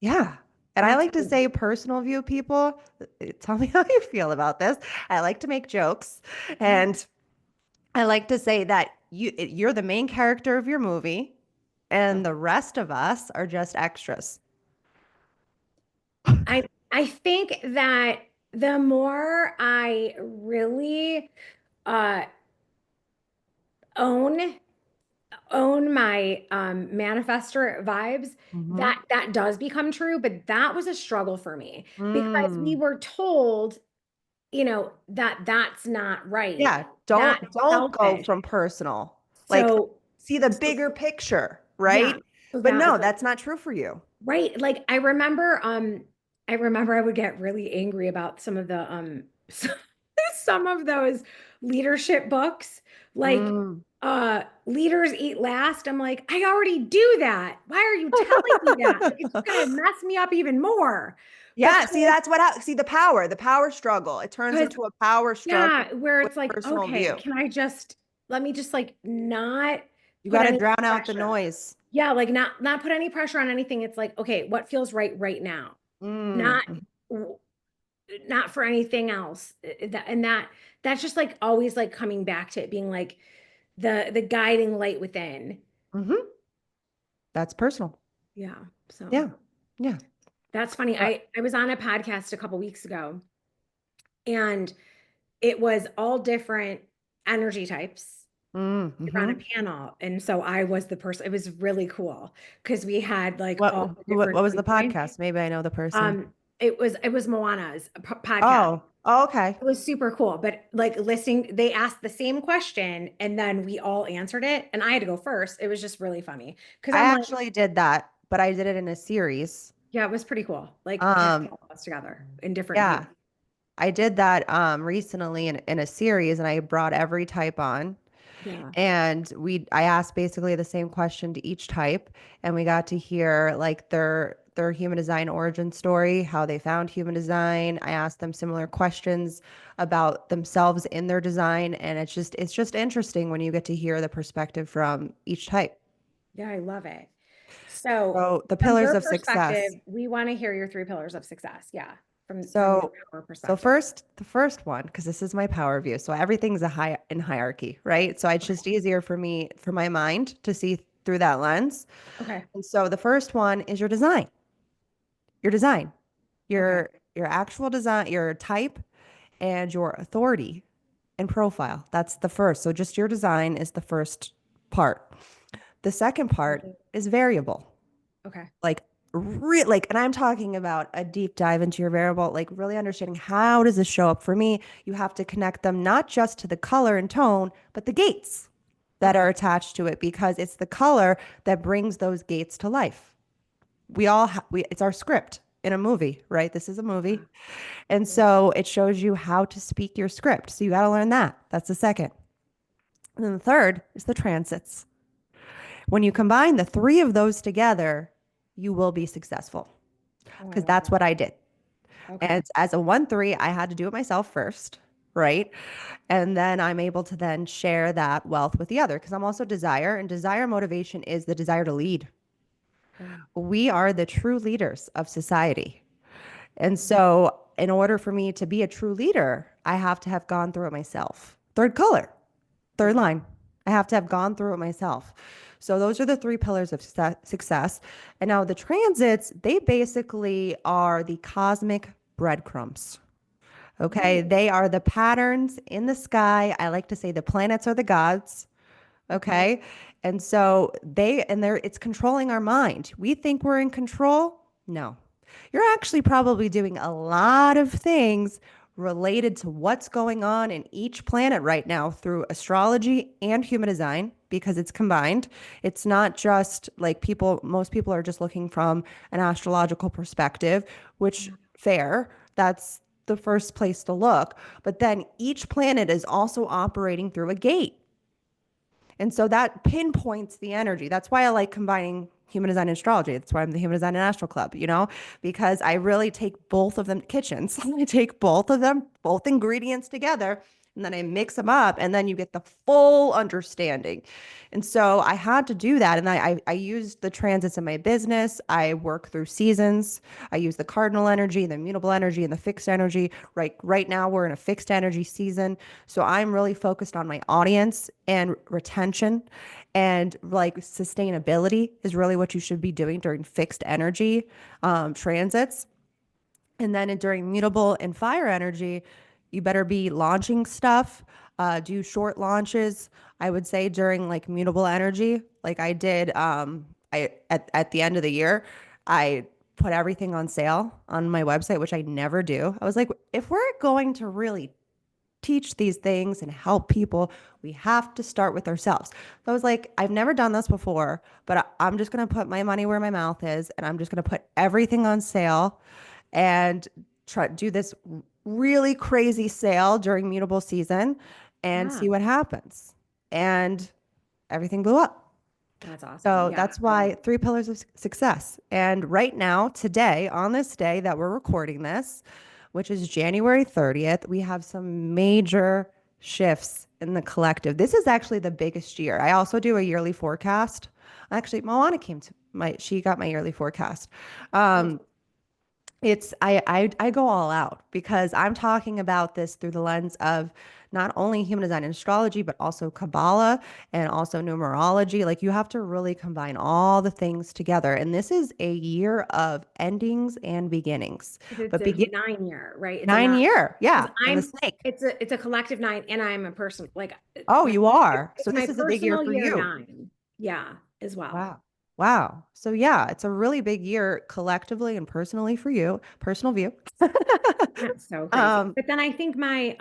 yeah. And I That's like to say personal view people, tell me how you feel about this. I like to make jokes and I like to say that you're the main character of your movie and the rest of us are just extras. I think that the more I really uh own my manifestor vibes, Hmm. that does become true, but that was a struggle for me because we Mm. were told, that that's not right. Yeah, That's don't go selfish. from personal. Like So see the so bigger picture, yeah, right? so But that was no, like that's not true for you. right. Like I remember I would get really angry about some of the some of those leadership books, like Mm. Leaders Eat Last. I'm like, I already do that. Why are you telling me that? Like it's just gonna mess me up even more. Yeah, Because see see the power struggle. It turns because into a power struggle yeah, where with it's like, personal okay, view. can I just let me just like not. You put got to any drown out the pressure. noise. Yeah, like not put any pressure on anything. It's like, okay, what feels right now? Not Mm. not for anything else. That's just like always like coming back to it being like the guiding light within. Hmm. That's personal. Yeah. So Yeah. Yeah. that's funny. Uh, I was on a podcast a couple weeks ago and it was all different energy types. We were on a mm-hmm. panel. And so I was the person. It was really cool because we had like What, all the what different was the viewpoints. podcast? Maybe I know the person. It was Moana's podcast. Oh, oh, okay. It was super cool. But like listening, they asked the same question and then we all answered it. And I had to go first. It was just really funny because I I'm like, actually did that, but I did it in a series. yeah, it was pretty cool. Like having Um, all of us together in different views. yeah, I did that recently in a series, and I brought every type on. Yeah. And I asked basically the same question to each type, and we got to hear like their human design origin story, how they found human design. I asked them similar questions about themselves in their design, and it's just interesting when you get to hear the perspective from each type. Yeah, I love it. So, So the from pillars your of success. perspective, we want to hear your three pillars of success. Yeah, from your So power so perspective. first the first one, because this is my power view. So everything's a high in hierarchy, right? So it's Okay. just easier for me, for my mind to see through that lens. Okay. And so the first one is your design, Okay. your actual design, your type, and your authority and profile. That's the first. So just your design is the first part. The second part is variable. Okay. Like and I'm talking about a deep dive into your variable, like really understanding how does this show up for me. You have to connect them not just to the color and tone, but the gates that are Okay. attached to it, because it's the color that brings those gates to life. It's our script in a movie, right? This is a movie. And Yeah. so it shows you how to speak your script. So you got to learn that. That's the second. And then the third is the transits. When you combine the three of those together, you will be successful, Oh, I because love that's that. what I did. Okay. And as a 1-3, I had to do it myself first, right? And then I'm able to then share that wealth with the other, because I'm also desire, and desire motivation is the desire to lead. Yeah. We are the true leaders of society. And so, in order for me to be a true leader, I have to have gone through it myself. Third color, third Yeah. line. I have to have gone through it myself. So those are the three pillars of success. And now the transits, they basically are the cosmic breadcrumbs. Okay. Ooh. They are the patterns in the sky. I like to say the planets are the gods. Okay. Okay. And so it's controlling our mind. We think we're in control. No, you're actually probably doing a lot of things related to what's going on in each planet right now through astrology and human design, because it's combined. It's not just like most people are just looking from an astrological perspective, which fair. That's the first place to look. But then each planet is also operating through a gate. And so that pinpoints the energy. That's why I like combining human design and astrology. That's why I'm the human design and astral club, because I really take both of them kitchens. I take both of them, both ingredients together, and then I mix them up, and then you get the full understanding. And so I had to do that. And I used the transits in my business. I work through seasons. I use the cardinal energy, the mutable energy, and the fixed energy. Right now, we're in a fixed energy season. So I'm really focused on my audience and retention, and like sustainability is really what you should be doing during fixed energy transits. And then during mutable and fire energy, you better be launching stuff, do short launches. I would say during like mutable energy, like I did, at the end of the year, I put everything on sale on my website, which I never do. I was like, if we're going to really teach these things and help people, we have to start with ourselves. So I was like, I've never done this before, but I'm just going to put my money where my mouth is, and I'm just going to put everything on sale and try to do this really crazy sale during mutable season and Yeah. see what happens. And everything blew up. That's awesome. So Yeah. that's why three pillars of success. And right now, today, on this day that we're recording this, which is January 30th, we have some major shifts in the collective. This is actually the biggest year. I also do a yearly forecast. Actually, Moana came to she got my yearly forecast. Oh, Um, I go all out because I'm talking about this through the lens of not only human design and astrology, but also Kabbalah and also numerology. Like you have to really combine all the things together. And this is a year of endings and beginnings. it's But a begin 9 year, right? It's a 9 year, because yeah, and the I'm snake. it's a collective 9 and I'm a person like Oh, my you are. So it's my this is a big year personal for year you. 9. Yeah, as well. Wow. Wow. So yeah, it's a really big year collectively and personally for you, personal view. That's so crazy. Um, But then I think my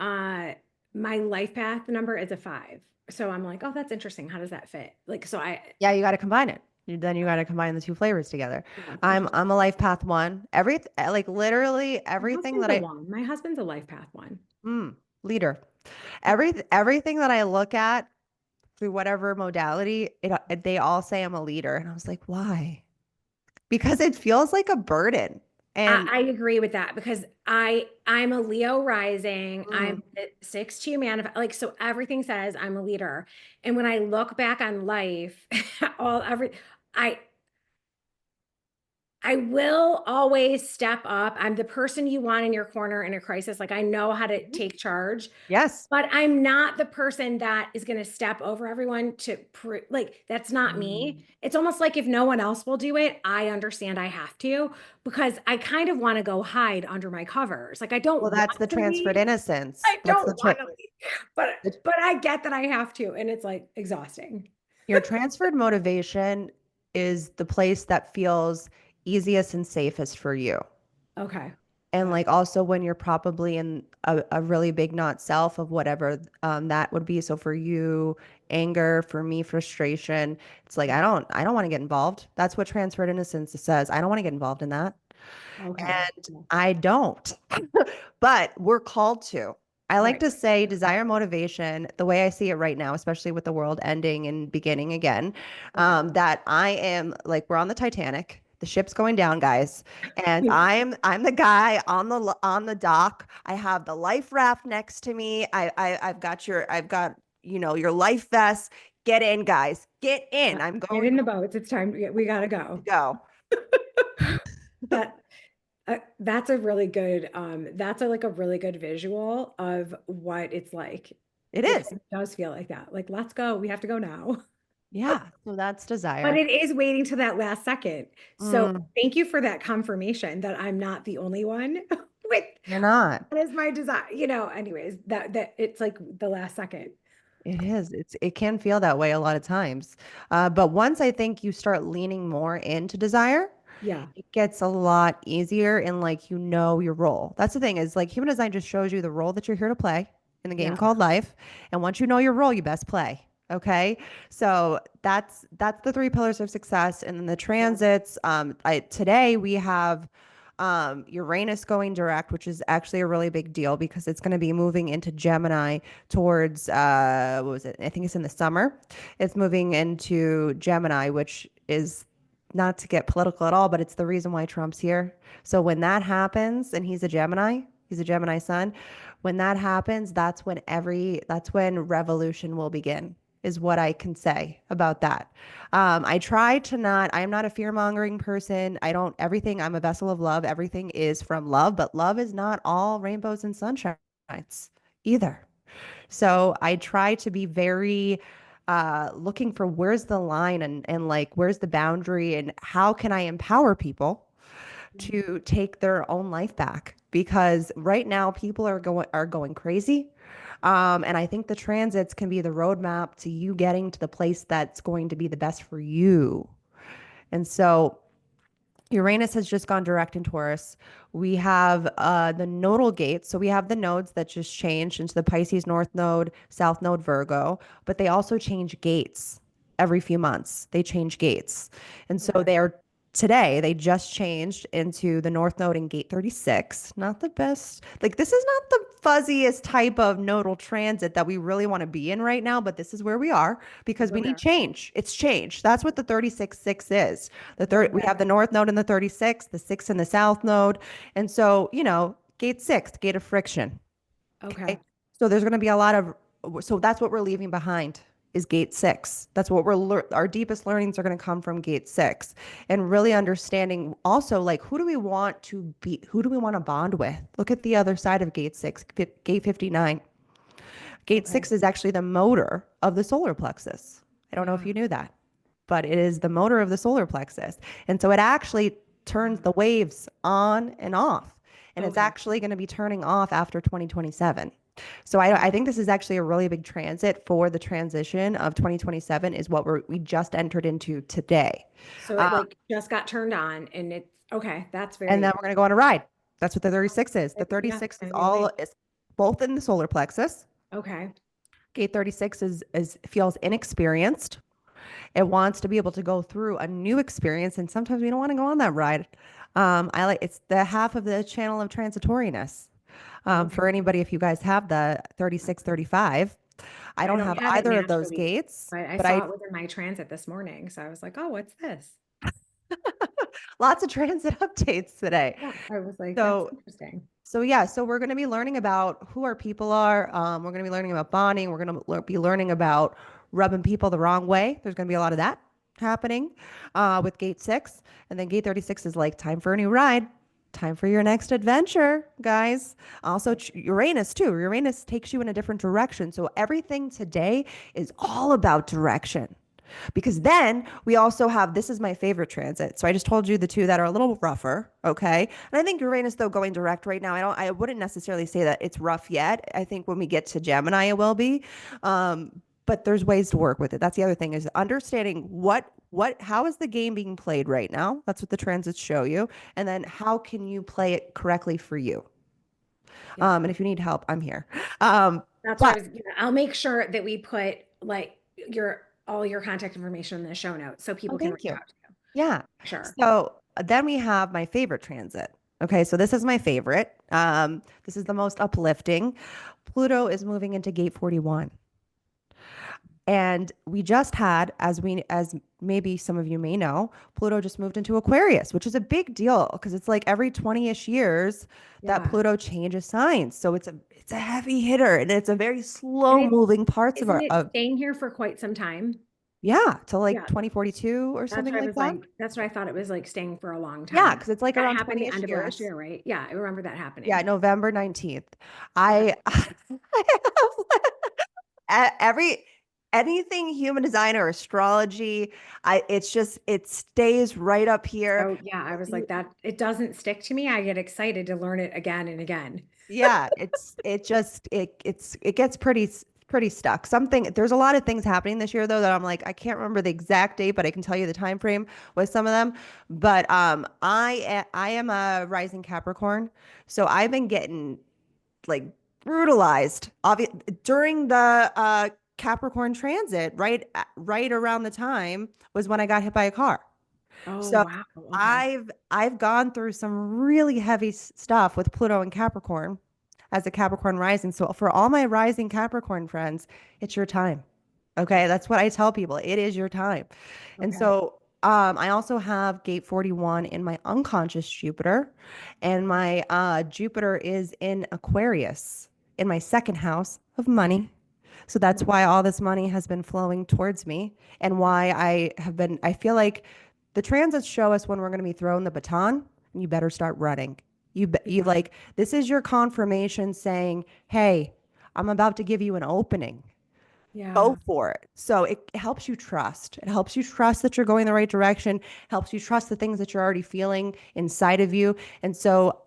life path number is a 5. So I'm like, oh, that's interesting. How does that fit? Like, so I yeah, you got to combine it. Then you got to combine the two flavors together. that's interesting. I'm a life path one. Like literally My everything husband's that a I 1. My husband's a life path 1. leader. Yeah. Everything that I look at through whatever modality, they all say I'm a leader, and I was like, why? Because it feels like a burden. And I agree with that because I'm a Leo rising. I'm mm, a 6-2 man. Like so everything says I'm a leader. And when I look back on life, all every I I will always step up. I'm the person you want in your corner in a crisis. Like I know how to take charge. yes. But I'm not the person that is going to step over everyone like that's not me. Mm. It's almost like if no one else will do it, I understand I have to because I kind of want to go hide under my covers. Like I don't Well, want that's the to transferred lead. innocence. I That's don't the want trick. to lead. But I get that I have to and it's like exhausting. Your transferred motivation is the place that feels easiest and safest for you. Okay. And Got like also when you're probably in a really big not self of whatever that would be. So for you, anger, for me, frustration. It's like it. I don't want to get involved. That's what transferred innocence says. I don't want to get involved in that. Okay. And Yeah. I don't. But we're called to. I like Right. to say desire motivation, the way I see it right now, especially with the world ending and beginning again, Okay. that I am like we're on the Titanic. The ship's going down, guys, and I'm the guy on the dock. I have the life raft next to me. I've got your life vest. Get in, guys. Get in. I'm Get going in the boats. It's time we gotta to go. go. That that's a really good that's like a really good visual of what it's like. It It is. does feel like that. Like, let's go. We have to go now. Yeah. So that's But desire. it is waiting to that last second. So Mm, thank you for that confirmation that I'm not the only one with you're not. that is my desire. Anyways, that it's like the last second. It is. It can feel that way a lot of times. But once I think you start leaning more into desire, Yeah. it gets a lot easier and like your role. That's the thing is like human design just shows you the role that you're here to play in the game Yeah. called life. And once you know your role, you best play. Okay. So that's the three pillars of success. And then the Yeah. transits. Today we have Uranus going direct, which is actually a really big deal because it's going to be moving into Gemini towards what was it? I think it's in the summer. It's moving into Gemini, which is not to get political at all, but it's the reason why Trump's here. So when that happens, and he's a Gemini sun, when that happens, that's when revolution will begin, is what I can say about that. I try to not, I am not a fear mongering person. I don't, everything, I'm a vessel of love. Everything is from love, but love is not all rainbows and sunshines either. So I try to be very looking for where's the line and like where's the boundary and how can I empower people to take their own life back because right now people are going crazy. And I think the transits can be the roadmap to you getting to the place that's going to be the best for you. And so Uranus has just gone direct in Taurus. We have the nodal gates. So we have the nodes that just changed into the Pisces North Node, South Node, Virgo, but they also change gates every few months. They change gates. And so Okay. today, they just changed into the North Node in gate 36. Not the best. Like, this is not the fuzziest type of nodal transit that we really want to be in right now, but this is where we are because We're we need here. change. It's change. That's what the 36-6 is. The third, we Okay. have the North Node in the 36, the 6 in the South Node. And so, gate 6, gate of friction. Okay. Okay. So there's going to be a lot of so that's what we're leaving behind is gate 6. That's what our deepest learnings are going to come from gate 6, and really understanding also like who do we want to be, who do we want to bond with. Look at the other side of gate 6, gate 59. Gate Okay. 6 is actually the motor of the solar plexus. I don't know if Yeah. you knew that, but it is the motor of the solar plexus. And so it actually turns the waves on and off. And it's Okay. actually going to be turning off after 2027. So I Okay. think this is actually a really big transit for the transition of 2027 is what we just entered into today. So Uh, it like just got turned on and it's okay. That's and then very, we're going to go on a ride. That's what the 36 is. The yeah, 36 is I can't all wait. is both in the solar plexus. Okay. Gate 36 is feels inexperienced. It wants to be able to go through a new experience, and sometimes we don't want to go on that ride. I like it's the half of the channel of transitoriness. Okay. For anybody, if you guys have the 36, 35, I I don't don't have have it either of those naturally, gates, but I but saw I it within my transit this morning. So I was like, oh, what's this? lots of transit updates today. Yeah. I was like, that's So interesting. So yeah, so we're going to be learning about who our people are. We're going to be learning about bonding. We're going to be learning about rubbing people the wrong way. There's going to be a lot of that happening with Gate 6. And then Gate 36 is like time for a new ride. Time for your next adventure, guys. Also, Uranus, too. Uranus takes you in a different direction. So everything today is all about direction. Because then we also have this is my favorite transit. So I just told you the two that are a little rougher, okay? And I think Uranus though going direct right now, I wouldn't necessarily say that it's rough yet. I think when we get to Gemini it will be. But there's ways to work with it. That's the other thing is understanding how is the game being played right now? That's what the transits show you. And then how can you play it correctly for you? Yeah. And if you need help, I'm here. Um, That's what I but was, I'll make sure that we put like all your contact information in the show notes so oh, people can thank reach you. out to you. Yeah. Sure. So then we have my favorite transit. Okay, so this is my favorite. This is the most uplifting. Pluto is moving into gate 41. And we just had, as maybe some of you may know, Pluto just moved into Aquarius, which is a big deal because it's like every 20-ish years that Yeah. Pluto changes signs. So it's a heavy hitter and it's a very And slow it moving parts of isn't our it of staying here for quite some time? yeah, to like Yeah. 2042 or That's something what I like was that. like, that's what I thought it was like staying for a long Yeah, time. because it's like That around happened the 20-ish end of last years. year, right? Yeah, I remember that Yeah, happening. November 19th. Okay. I every anything human design or astrology, it's just it stays right up here. So yeah, I was like that. It doesn't stick to me. I get excited to learn it again and again. Yeah, it gets pretty stuck. Something there's a lot of things happening this year though that I'm like I can't remember the exact date, but I can tell you the time frame with some of them. But I am a rising Capricorn, so I've been getting like brutalized during the Capricorn transit right around the time was when I got hit by a car. Oh, So wow. Okay. I've gone through some really heavy stuff with Pluto and Capricorn as a Capricorn rising. So for all my rising Capricorn friends, it's your time. Okay, that's what I tell people. It is your time. And Okay. so I also have gate 41 in my unconscious Jupiter, and my Jupiter is in Aquarius in my second house of money. So that's Wow. why all this money has been flowing towards me and why I feel like the transits show us when we're going to be thrown the baton and you better start running. You Yeah. like, this is your confirmation saying, hey, I'm about to give you an opening, go Yeah. for it. So it helps you trust. It helps you trust that you're going the right direction, helps you trust the things that you're already feeling inside of you. And so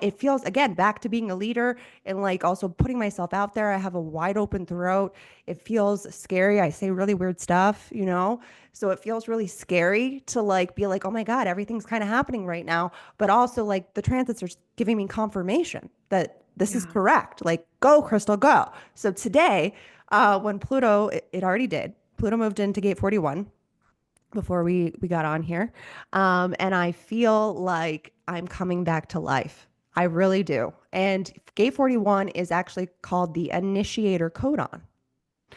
it feels again back to being a leader and like also putting myself out there. I have a wide open throat. It feels scary. I say really weird stuff, you know? So it feels really scary to like be like, oh my God, everything's kind of happening right now. But also like the transits are giving me confirmation that this is Yeah. correct. Like, go, Krystle, go. So today, when Pluto, it already did. Pluto moved into gate 41 before we got on here. And I feel like I'm coming back to life. I really do. And gate 41 is actually called the initiator codon.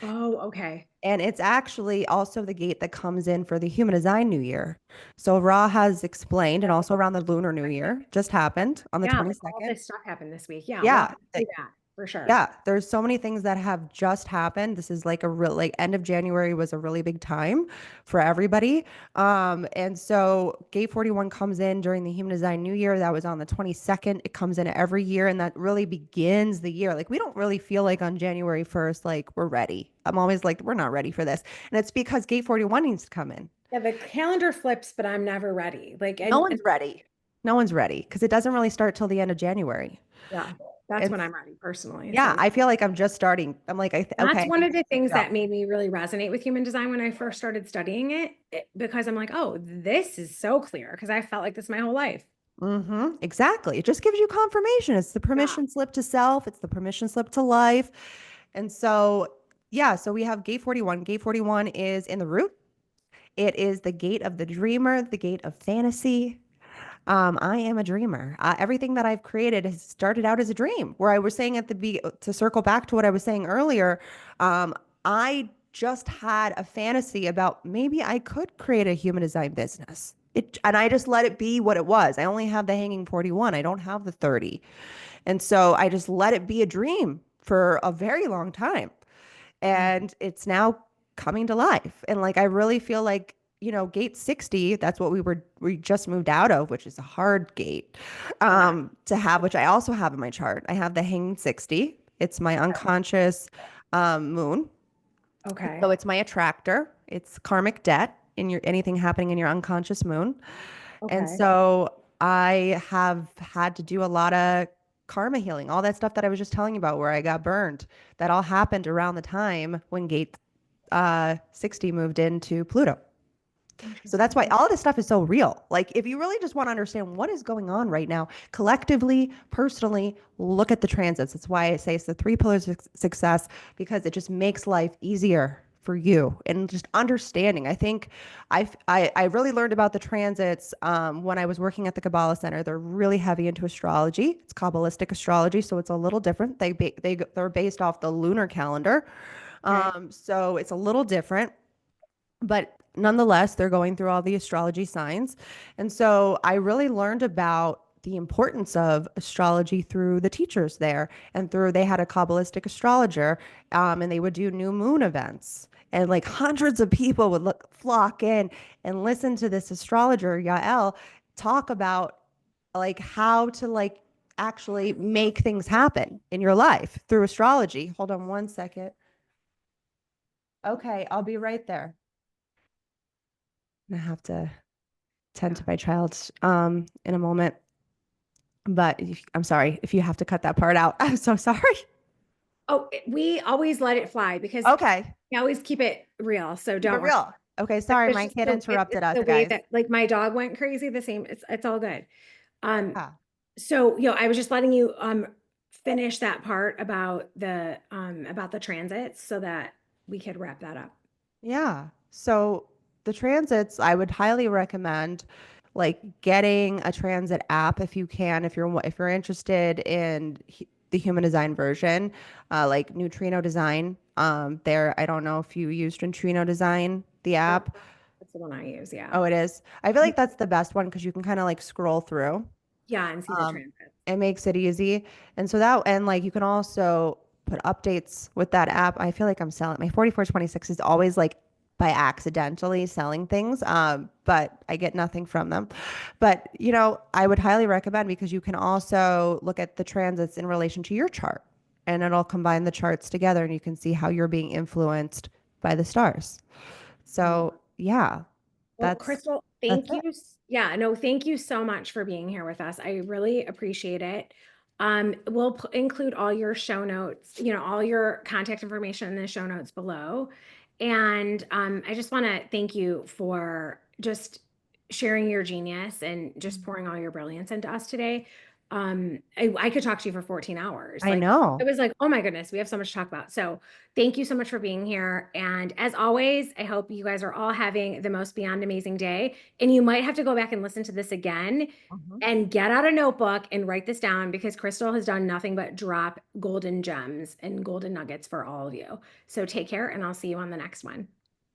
Oh, okay. And it's actually also the gate that comes in for the human design new year. So Ra has explained, and also around the lunar new year, just happened on the Yeah, like all 22nd. this stuff happened this week. Yeah, Yeah, walk me through that. for sure. Yeah, there's so many things that have just happened. This is like a real like end of January was a really big time for everybody. And so Gate 41 comes in during the Human Design New Year. That was on the 22nd. It comes in every year and that really begins the year. Like we don't really feel like on January 1st, like we're ready. I'm always like, we're not ready for this. And it's because Gate 41 needs to come in. Yeah, the calendar flips, but I'm never ready. Like, No and one's ready. No one's ready because it doesn't really start till the end of January. yeah, that's when It's I'm ready personally. yeah, So I feel like I'm just starting. I'm like, okay, that's I one think of this the is things go. that made me really resonate with human design when I first started studying it, because I'm like, oh, this is so clear because I felt like this my whole life. Exactly. It just gives you confirmation. It's the Yeah. permission slip to self, it's the permission slip to life. And so, yeah, so we have gate 41. Gate 41 is in the root. It is the gate of the dreamer, the gate of fantasy. I am a dreamer. Everything that I've created has started out as a dream. Where I was saying at the to circle back to what I was saying earlier, I just had a fantasy about maybe I could create a human design business. And I just let it be what it was. I only have the hanging 41. I don't have the 30. And so I just let it be a dream for a very long time. Mm. And it's now coming to life. And like I really feel like, gate 60, that's what we just moved out of, which is a hard gate Yeah. to have, which I also have in my chart. I have the hanging 60. It's my unconscious moon. Okay. So it's my attractor. It's karmic debt in your anything happening in your unconscious moon. And Okay. so I have had to do a lot of karma healing, all that stuff that I was just telling you about where I got burned. That all happened around the time when gate 60 moved into Pluto. So that's Interesting. why all this stuff is so real. Like, if you really just want to understand what is going on right now, collectively, personally, look at the transits. That's why I say it's the three pillars of success because it just makes life easier for you and just understanding. I think I really learned about the transits when I was working at the Kabbalah Center. They're really heavy into astrology. It's Kabbalistic astrology, so it's a little different. They're based off the lunar calendar, Okay. so it's a little different, but nonetheless, they're going through all the astrology signs. And so I really learned about the importance of astrology through the teachers there and through they had a Kabbalistic astrologer and they would do new moon events. And like hundreds of people would flock in and listen to this astrologer, Yael, talk about like how to like actually make things happen in your life through astrology. Hold on one second. Okay, I'll be right there. I have to tend Yeah. to my child in a moment. But I'm sorry if you have to cut that part out. I'm so sorry. Oh, we always let it fly because Okay. we always keep it real. So Keep it don't worry. real. Okay. Sorry. It's My just kid interrupted it's us, the way guys. that like my dog went crazy the same. It's all good. Um, Yeah. so I was just letting you finish that part about the transits so that we could wrap that up. Yeah. So the transits, I would highly recommend like getting a transit app if you can, if you're interested in the human design version, like Neutrino Design. There, I don't know if you used Neutrino Design, the Yep. app. That's the one I use. Yeah. Oh, it is. I feel like that's the best one because you can kind of like scroll through. Yeah, and see the Um, transits. it makes it easy. And so that, and like you can also put updates with that app. I feel like I'm selling my 4426 is always like by accidentally selling things. But I get nothing from them. But I would highly recommend because you can also look at the transits in relation to your chart and it'll combine the charts together and you can see how you're being influenced by the stars. Mm. So yeah, Well, that's Krystle, that's thank you. it. Yeah, no, thank you so much for being here with us. I really appreciate it. We'll include all your show notes, all your contact information in the show notes below. And I just want to thank you for just sharing your genius and just pouring all your brilliance into us today. I could talk to you for 14 hours. I Like it know. was like, oh my goodness, we have so much to talk about. So thank you so much for being here. And as always, I hope you guys are all having the most beyond amazing day. And you might have to go back and listen to this again Mhm. and get out a notebook and write this down because Krystle has done nothing but drop golden gems and golden nuggets for all of you. So take care, and I'll see you on the next one.